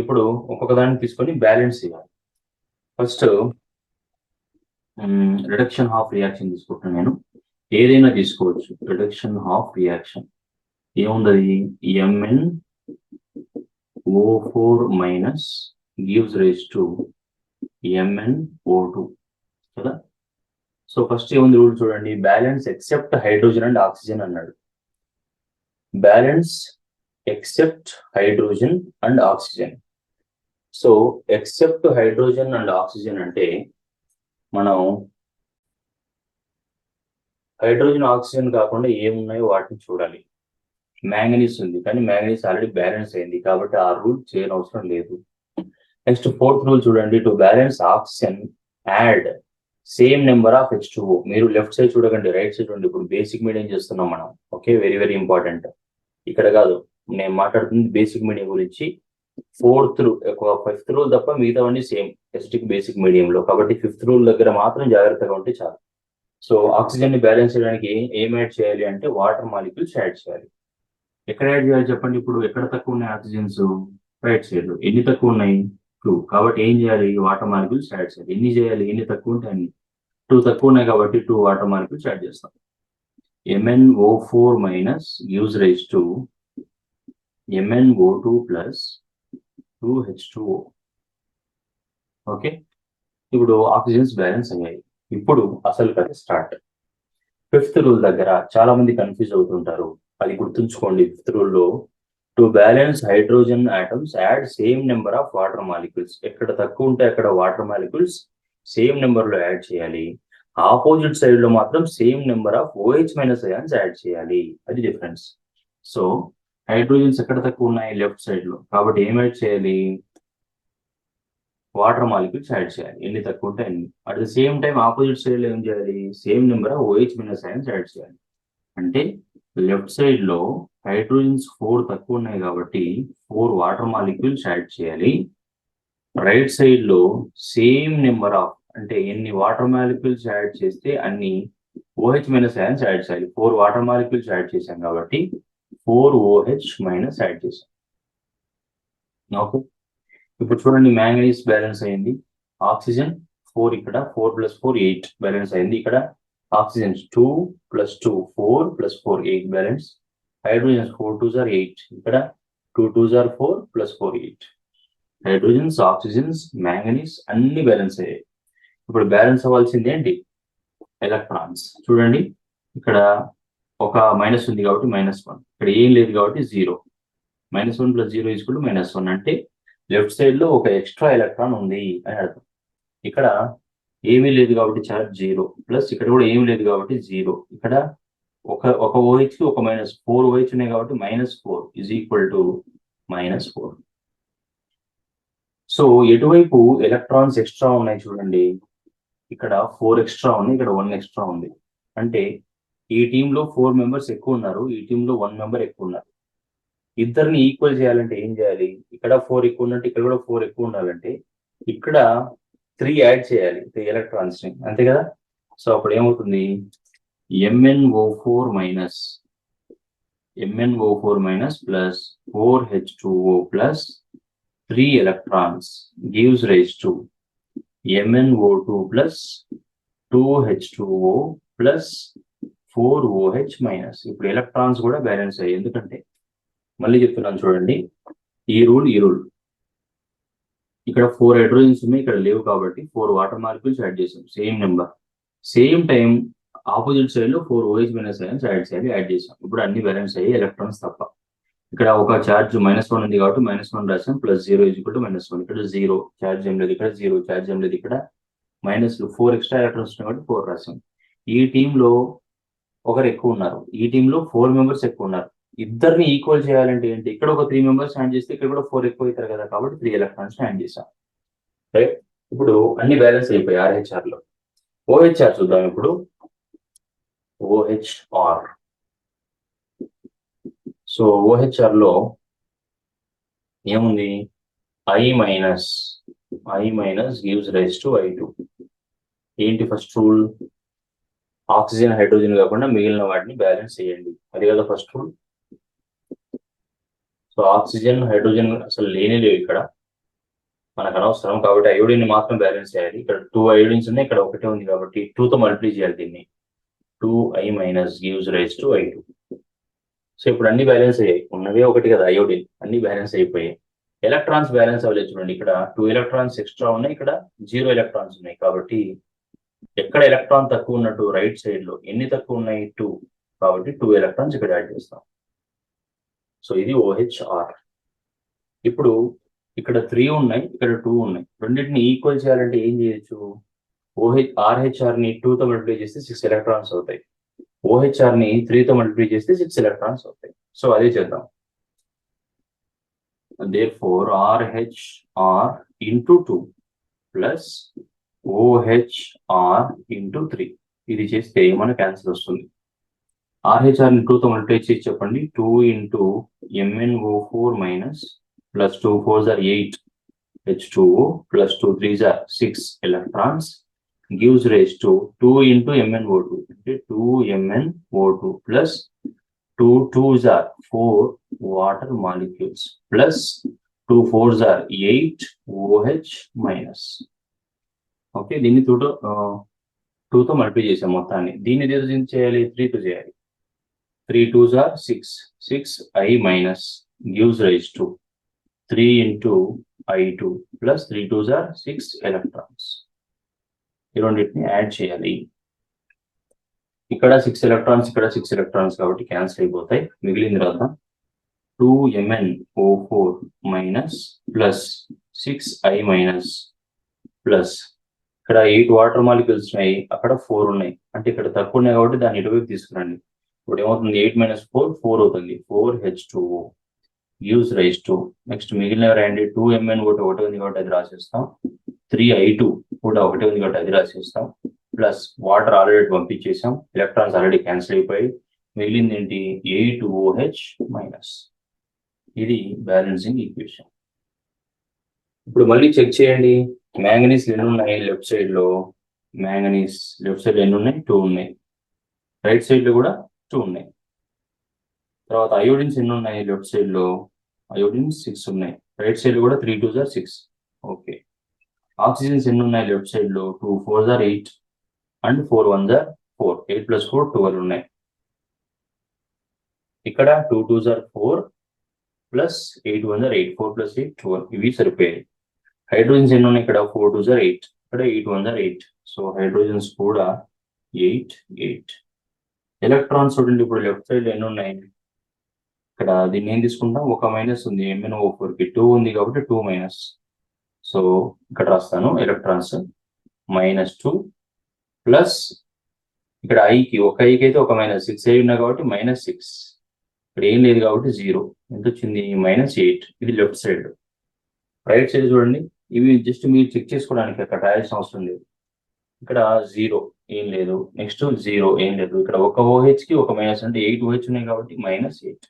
ఇప్పుడు ఒక్కొక్క దాన్ని తీసుకొని బ్యాలెన్స్ చేయాలి. ఫస్ట్ రిడక్షన్ హాఫ్ రియాక్షన్ తీసుకుంటున్నాను నేను, ఏదైనా తీసుకోవచ్చు. రిడక్షన్ హాఫ్ రియాక్షన్ ఏముంది, MnO4- gives rise to MnO2 కదా. సో ఫస్ట్ ఏముంది రూల్ చూడండి, balance except hydrogen and oxygen అన్నాడు. Balance except hydrogen and oxygen. So except hydrogen and oxygen అంటే మనం హైడ్రోజన్ ఆక్సిజన్ కాకుండా ఏమున్నాయో వాటిని చూడాలి. మ్యాంగనీస్ ఉంది కానీ మ్యాంగనీస్ ఆల్రెడీ బ్యాలెన్స్ అయింది కాబట్టి ఆ రూల్ చేయనవసరం లేదు. నెక్స్ట్ 4th రూల్ చూడండి, to balance oxygen add same number of H2O. మీరు లెఫ్ట్ సైడ్ చూడకండి, రైట్ సైడ్ చూడండి. ఇప్పుడు బేసిక్ మీడియం చేస్తున్నాం మనం. Okay, very very important. ఇక్కడ కాదు, నేను మాట్లాడుతుంది బేసిక్ మీడియం గురించి. 4th రూల్, 5th రూల్ తప్ప మిగతావన్నీ సేమ్ ఎసిడిక్ బేసిక్ మీడియంలో. కాబట్టి 5th రూల్ దగ్గర మాత్రం జాగ్రత్తగా ఉంటే చాలు. సో ఆక్సిజన్ ని బ్యాలెన్స్ చేయడానికి ఏం యాడ్ చేయాలి అంటే వాటర్ మాలిక్యూల్స్ యాడ్ చేయాలి. ఎక్కడ యాడ్ చేయాలి చెప్పండి, ఇప్పుడు ఎక్కడ తక్కువ ఉన్నాయి ఆక్సిజన్స్, రైట్ సైడ్ లో. ఎన్ని తక్కువ ఉన్నాయి, 2. కాబట్టి ఏం చేయాలి, వాటర్ మాలిక్యూల్స్ యాడ్ చేయాలి. ఎన్ని చేయాలి, ఎన్ని తక్కువ ఉంటే అన్ని. 2 తక్కువ ఉన్నాయి కాబట్టి 2 వాటర్ మాలిక్యూల్స్ యాడ్ చేస్తాం. MnO4- gives rise to MnO2 + 2H2O. Okay, ఇప్పుడు ఆక్సిజన్స్ బ్యాలెన్స్ అయ్యాయి. ఇప్పుడు అసలు కథ స్టార్ట్. 5th రూల్ దగ్గర చాలా మంది కన్ఫ్యూజ్ అవుతుంటారు, అది గుర్తుంచుకోండి. 5th రూల్లో to balance hydrogen atoms add same number of water molecules. ఎక్కడ తక్కువ ఉంటే అక్కడ వాటర్ మాలిక్యూల్స్ సేమ్ నెంబర్ లో యాడ్ చేయాలి. ఆపోజిట్ సైడ్ లో మాత్రం same number of OH- ions add చేయాలి. అది డిఫరెన్స్. సో హైడ్రోజన్స్ ఎక్కడ తక్కువ ఉన్నాయి, లెఫ్ట్ సైడ్ లో. కాబట్టి ఏం యాడ్ చేయాలి, వాటర్ మాలిక్యూల్స్ యాడ్ చేయాలి, ఎన్ని తక్కువ ఉంటే అన్ని. At the same time opposite side లో ఏం చేయాలి, same number of OH minus ions add చేయాలి. అంటే లెఫ్ట్ సైడ్ లో హైడ్రోజన్స్ 4 తక్కువ ఉన్నాయి కాబట్టి 4 వాటర్ మాలిక్యూల్స్ యాడ్ చేయాలి. రైట్ సైడ్ లో సేమ్ నెంబర్ ఆఫ్, అంటే ఎన్ని వాటర్ మాలిక్యూల్స్ యాడ్ చేస్తే అన్ని OH మైనస్ అయాన్స్ యాడ్ చేయాలి. 4 వాటర్ మాలిక్యూల్స్ యాడ్ చేశాం కాబట్టి 4 OH మైనస్ యాడ్ చేశాం. ఓకే, ఇప్పుడు చూడండి మ్యాంగనీస్ బ్యాలెన్స్ అయింది, ఆక్సిజన్ 4, ఇక్కడ 4 + 4 8 బ్యాలెన్స్ అయింది. ఇక్కడ oxygen 2 + 2 4 + 4 8 balance. Hydrogens 4 2s are 8, ఇక్కడ 2 2s are 4 + 4 8. Hydrogens, oxygens, manganese అన్ని బ్యాలెన్స్ అయ్యాయి. ఇప్పుడు బ్యాలెన్స్ అవ్వాల్సింది ఏంటి, ఎలక్ట్రాన్స్. చూడండి ఇక్కడ ఒక మైనస్ ఉంది కాబట్టి -1, ఇక్కడ ఏం లేదు కాబట్టి 0. -1 + 0 = -1, అంటే లెఫ్ట్ సైడ్ లో ఒక ఎక్స్ట్రా ఎలక్ట్రాన్ ఉంది అని అర్థం. ఇక్కడ ఏమీ లేదు కాబట్టి చార్జ్ 0, ప్లస్ ఇక్కడ కూడా ఏమీ లేదు కాబట్టి 0. ఇక్కడ ఒక OH కి ఒక -4 OH ఉన్నాయి కాబట్టి -4 = -4. సో ఎటువైపు ఎలక్ట్రాన్స్ ఎక్స్ట్రా ఉన్నాయి చూడండి, ఇక్కడ 4 ఎక్స్ట్రా ఉన్నాయి, ఇక్కడ 1 ఎక్స్ట్రా ఉంది. అంటే ఈ టీంలో 4 మెంబర్స్ ఎక్కువ ఉన్నారు, ఈ టీంలో 1 మెంబర్ ఎక్కువ ఉన్నారు. ఇద్దరిని ఈక్వల్ చేయాలంటే ఏం చేయాలి, ఇక్కడ 4 ఎక్కువ ఉన్నట్టు ఇక్కడ కూడా 4 ఎక్కువ ఉండాలంటే ఇక్కడ 3 యాడ్ చేయాలి, 3 ఎలక్ట్రాన్స్ ని, అంతే కదా. సో అప్పుడు ఏమవుతుంది, MnO4 minus plus 4H2O plus 3 electrons gives rise to MnO2 plus 2H2O plus 4OH minus. ఇప్పుడు ఎలక్ట్రాన్స్ కూడా బ్యాలెన్స్ అయ్యాయి, ఎందుకంటే మళ్ళీ చెప్తున్నాను చూడండి, ఈ రూల్ ఇక్కడ 4 హైడ్రోజన్స్ ఉన్నాయి, ఇక్కడ లేవు కాబట్టి 4 వాటర్ మాలిక్యూల్స్ యాడ్ చేసాం, same number. Same time opposite side లో 4 OH మైనస్ అయాన్స్ యాడ్ చేసాం. ఇప్పుడు అన్ని బ్యాలెన్స్ అయ్యాయి, ఎలక్ట్రాన్స్ తప్ప. ఇక్కడ ఒక ఛార్జ్ -1 ఉంది కాబట్టి -1 రాసాం, +0 = -1. ఇక్కడ 0 ఛార్జ్ ఏం లేదు, ఇక్కడ 0 ఛార్జ్ ఏం లేదు, ఇక్కడ -4 ఎక్స్ట్రా ఎలక్ట్రాన్స్ ఉన్నాయి కాబట్టి 4 రాసాం. ఈ టీంలో ఒకరు ఎక్కువ ఉన్నారు, ఈ టీంలో 4 మెంబర్స్ ఎక్కువ ఉన్నారు. ఇద్దరిని ఈక్వల్ చేయాలంటే ఏంటి, ఇక్కడ ఒక 3 మెంబర్స్ యాడ్ చేస్తే ఇక్కడ కూడా 4 ఎక్కువ అవుతారు కదా, కాబట్టి 3 ఎలక్ట్రాన్స్ యాడ్ చేసాం. రైట్, ఇప్పుడు అన్ని బ్యాలెన్స్ అయిపోయాయి RHR లో. OHR చూద్దాం ఇప్పుడు. OHR, సో OHR లో ఏముంది, I minus gives rise to I2. ఏంటి ఫస్ట్ రూల్, ఆక్సిజన్ హైడ్రోజన్ కాకుండా మిగిలిన వాటిని బ్యాలెన్స్ చేయండి, అది కదా first rule. So oxygen hydrogen అసలు లేనే లేవు ఇక్కడ, మనకు అనవసరం కాబట్టి అయోడిన్ మాత్రం బ్యాలెన్స్ చేయాలి. ఇక్కడ 2 అయోడిన్స్ ఉన్నాయి, ఇక్కడ ఒకటే ఉంది కాబట్టి 2తో మల్టిప్లై చేయాలి దీన్ని. 2I minus gives rise to I2. So ఇప్పుడు అన్ని బ్యాలెన్స్ అయ్యాయి, ఉన్నదే ఒకటి కదా అయోడిన్, అన్ని బ్యాలెన్స్ అయిపోయాయి. ఎలక్ట్రాన్స్ బ్యాలెన్స్ అవ్వలేదు చూడండి, ఇక్కడ 2 ఎలక్ట్రాన్స్ ఎక్స్ట్రా ఉన్నాయి, ఇక్కడ 0 ఎలక్ట్రాన్స్ ఉన్నాయి. కాబట్టి ఎక్కడ ఎలక్ట్రాన్ తక్కువ ఉన్నట్టు, రైట్ సైడ్ లో ఎన్ని తక్కువ ఉన్నాయి, 2, కాబట్టి 2 ఎలక్ట్రాన్స్ ఇక్కడ యాడ్ చేస్తాం. సో ఇది OHR. ఇప్పుడు ఇక్కడ 3 ఉన్నాయి, ఇక్కడ 2 ఉన్నాయి, రెండింటిని ఈక్వల్ చేయాలంటే ఏం చేయొచ్చు, RHR ని 2తో మల్టిప్లై చేస్తే 6 ఎలక్ట్రాన్స్ అవుతాయి, OHR ని 3తో మల్టిప్లై చేస్తే 6 ఎలక్ట్రాన్స్ అవుతాయి. సో అదే చేద్దాం. Therefore RHR into 2 plus OHR into 3, ఇది చేస్తే మనకు ఆన్సర్ వస్తుంది. RHR ని 2తో మల్టిప్లై చేసి చెప్పండి, 2 into MnO4 minus plus 2 4s are 8 H2O plus 2 3s are 6 electrons gives rise to 2 into MnO2, అంటే 2 MnO2 plus 2 2s are 4 water molecules plus 2 4s are 8 OH minus. Okay, దీన్ని 2తో multiply చేసాం మొత్తాన్ని, దీన్ని ఏదో చేయాలి, 3తో చేయాలి. 3 2s are 6 I minus gives rise to 3 into I2 plus 3 2s are 6 electrons. ఈ రెండింటిని యాడ్ చేయాలి. ఇక్కడ 6 ఎలక్ట్రాన్స్, ఇక్కడ 6 ఎలక్ట్రాన్స్ కాబట్టి క్యాన్సిల్ అయిపోతాయి. మిగిలిన తర్వాత 2 MnO4 minus plus 6 I minus plus ఇక్కడ 8 వాటర్ మాలిక్యూల్స్ ఉన్నాయి, అక్కడ 4 ఉన్నాయి, అంటే ఇక్కడ తక్కువ ఉన్నాయి కాబట్టి దాన్ని ఇటువైపు తీసుకురండి. ఇప్పుడు ఏమవుతుంది, 8 minus 4 4 అవుతుంది, 4H2O gives rise to, next మిగిలిన రాయండి, 2 MnO2 ఒకటి ఉంది కాబట్టి అది రాసేస్తాం, 3I2 కూడా ఒకటే ఉంది కాబట్టి అది రాసేస్తాం, ప్లస్ వాటర్ ఆల్రెడీ పంపించేసాం, ఎలక్ట్రాన్స్ ఆల్రెడీ క్యాన్సిల్ అయిపోయి మిగిలింది ఏంటి, 8OH మైనస్. ఇది బ్యాలెన్సింగ్ ఈక్వేషన్. ఇప్పుడు మళ్ళీ చెక్ చేయండి, మ్యాంగనీస్ ఎన్ని ఉన్నాయి లెఫ్ట్ సైడ్ లో, మ్యాంగనీస్ లెఫ్ట్ సైడ్ ఎన్ని ఉన్నాయి, 2 ఉన్నాయి, రైట్ సైడ్ లో కూడా 2 ఉన్నాయి. తర్వాత అయోడిన్స్ ఎన్ని ఉన్నాయి లెఫ్ట్ సైడ్ లో, అయోడిన్స్ 6 ఉన్నాయి, రైట్ సైడ్ లో కూడా 3 2s are 6. ఓకే. ఆక్సిజన్స్ ఎన్ని ఉన్నాయి లెఫ్ట్ సైడ్ లో, 2 4s are 8 and 4 1s are 4, 8 + 4 12 ఉన్నాయి. ఇక్కడ 2 2s are 4 plus 8 1s are 8, 4 + 8 12, ఇవి సరిపోయాయి. హైడ్రోజన్స్ ఎన్ని ఉన్నాయి ఇక్కడ, 4 2s are 8, ఇక్కడ 8 1s are 8, సో హైడ్రోజన్స్ కూడా 8 8. ఎలక్ట్రాన్స్ చూడండి, ఇప్పుడు లెఫ్ట్ సైడ్ ఎన్ని ఉన్నాయి, ఇక్కడ దీన్ని ఏం తీసుకుంటాం, ఒక మైనస్ ఉంది, MnO4 కి 2 ఉంది కాబట్టి 2 మైనస్. సో ఇక్కడ రాస్తాను, ఎలక్ట్రాన్స్ -2 ప్లస్ ఇక్కడ ఐకి, ఒక ఐకి అయితే ఒక మైనస్, 6 అయి ఉన్నాయి కాబట్టి -6, ఇక్కడ ఏం లేదు కాబట్టి 0, ఎంత వచ్చింది, -8. ఇది లెఫ్ట్ సైడ్. రైట్ సైడ్ చూడండి, ఇవి జస్ట్ మీరు చెక్ చేసుకోవడానికి, అక్కడ రాయాల్సిన అవసరం లేదు. ఇక్కడ 0 ఏం లేదు, నెక్స్ట్ 0 ఏం లేదు, ఇక్కడ ఒక OH కి ఒక మైనస్, అంటే 8 OH ఉన్నాయి కాబట్టి -8.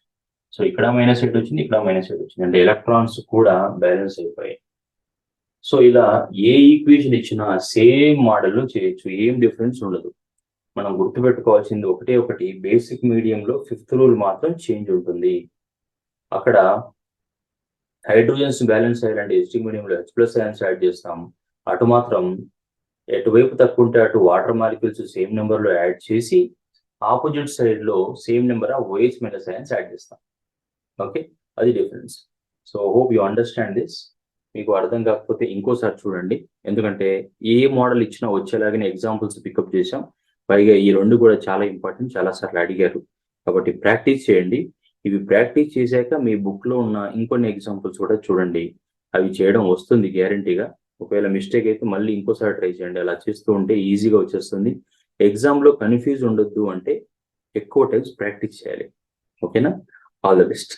సో ఇక్కడ -8 వచ్చింది, ఇక్కడ -8 వచ్చింది, అంటే ఎలక్ట్రాన్స్ కూడా బ్యాలెన్స్ అయిపోయాయి. సో ఇలా ఏ ఈక్వేషన్ ఇచ్చినా సేమ్ మోడల్లో చేయొచ్చు, ఏం డిఫరెన్స్ ఉండదు. మనం గుర్తుపెట్టుకోవాల్సింది ఒకటే ఒకటి, బేసిక్ మీడియంలో 5th రూల్ మాత్రం చేంజ్ ఉంటుంది. అక్కడ హైడ్రోజన్స్ బ్యాలెన్స్ అయ్యాలంటే ఎసిటిక్ మీడియంలో H+ అయాన్స్ యాడ్ చేస్తాం, అటు మాత్రం ఎటువైపు తక్కువ ఉంటే అటు వాటర్ మాలిక్యూల్స్ సేమ్ నెంబర్లో యాడ్ చేసి ఆపోజిట్ సైడ్ లో same number of OH- ions add చేస్తాం. ఓకే, అది difference. So hope you understand this. మీకు అర్థం కాకపోతే ఇంకోసారి చూడండి, ఎందుకంటే ఏ మోడల్ ఇచ్చినా వచ్చేలాగానే ఎగ్జాంపుల్స్ పికప్ చేసాం. పైగా ఈ 2 కూడా చాలా ఇంపార్టెంట్, చాలా సార్లు అడిగారు కాబట్టి ప్రాక్టీస్ చేయండి. ఇవి ప్రాక్టీస్ చేశాక మీ బుక్ లో ఉన్న ఇంకొన్ని ఎగ్జాంపుల్స్ కూడా చూడండి, అవి చేయడం వస్తుంది గ్యారంటీగా. ఒకవేళ మిస్టేక్ అయితే మళ్ళీ ఇంకోసారి ట్రై చేయండి, అలా చేస్తూ ఉంటే ఈజీగా వచ్చేస్తుంది. ఎగ్జామ్ లో కన్ఫ్యూజ్ ఉండొద్దు అంటే ఎక్కువ టైమ్స్ ప్రాక్టీస్ చేయాలి. ఓకేనా, ఆల్ ద బెస్ట్.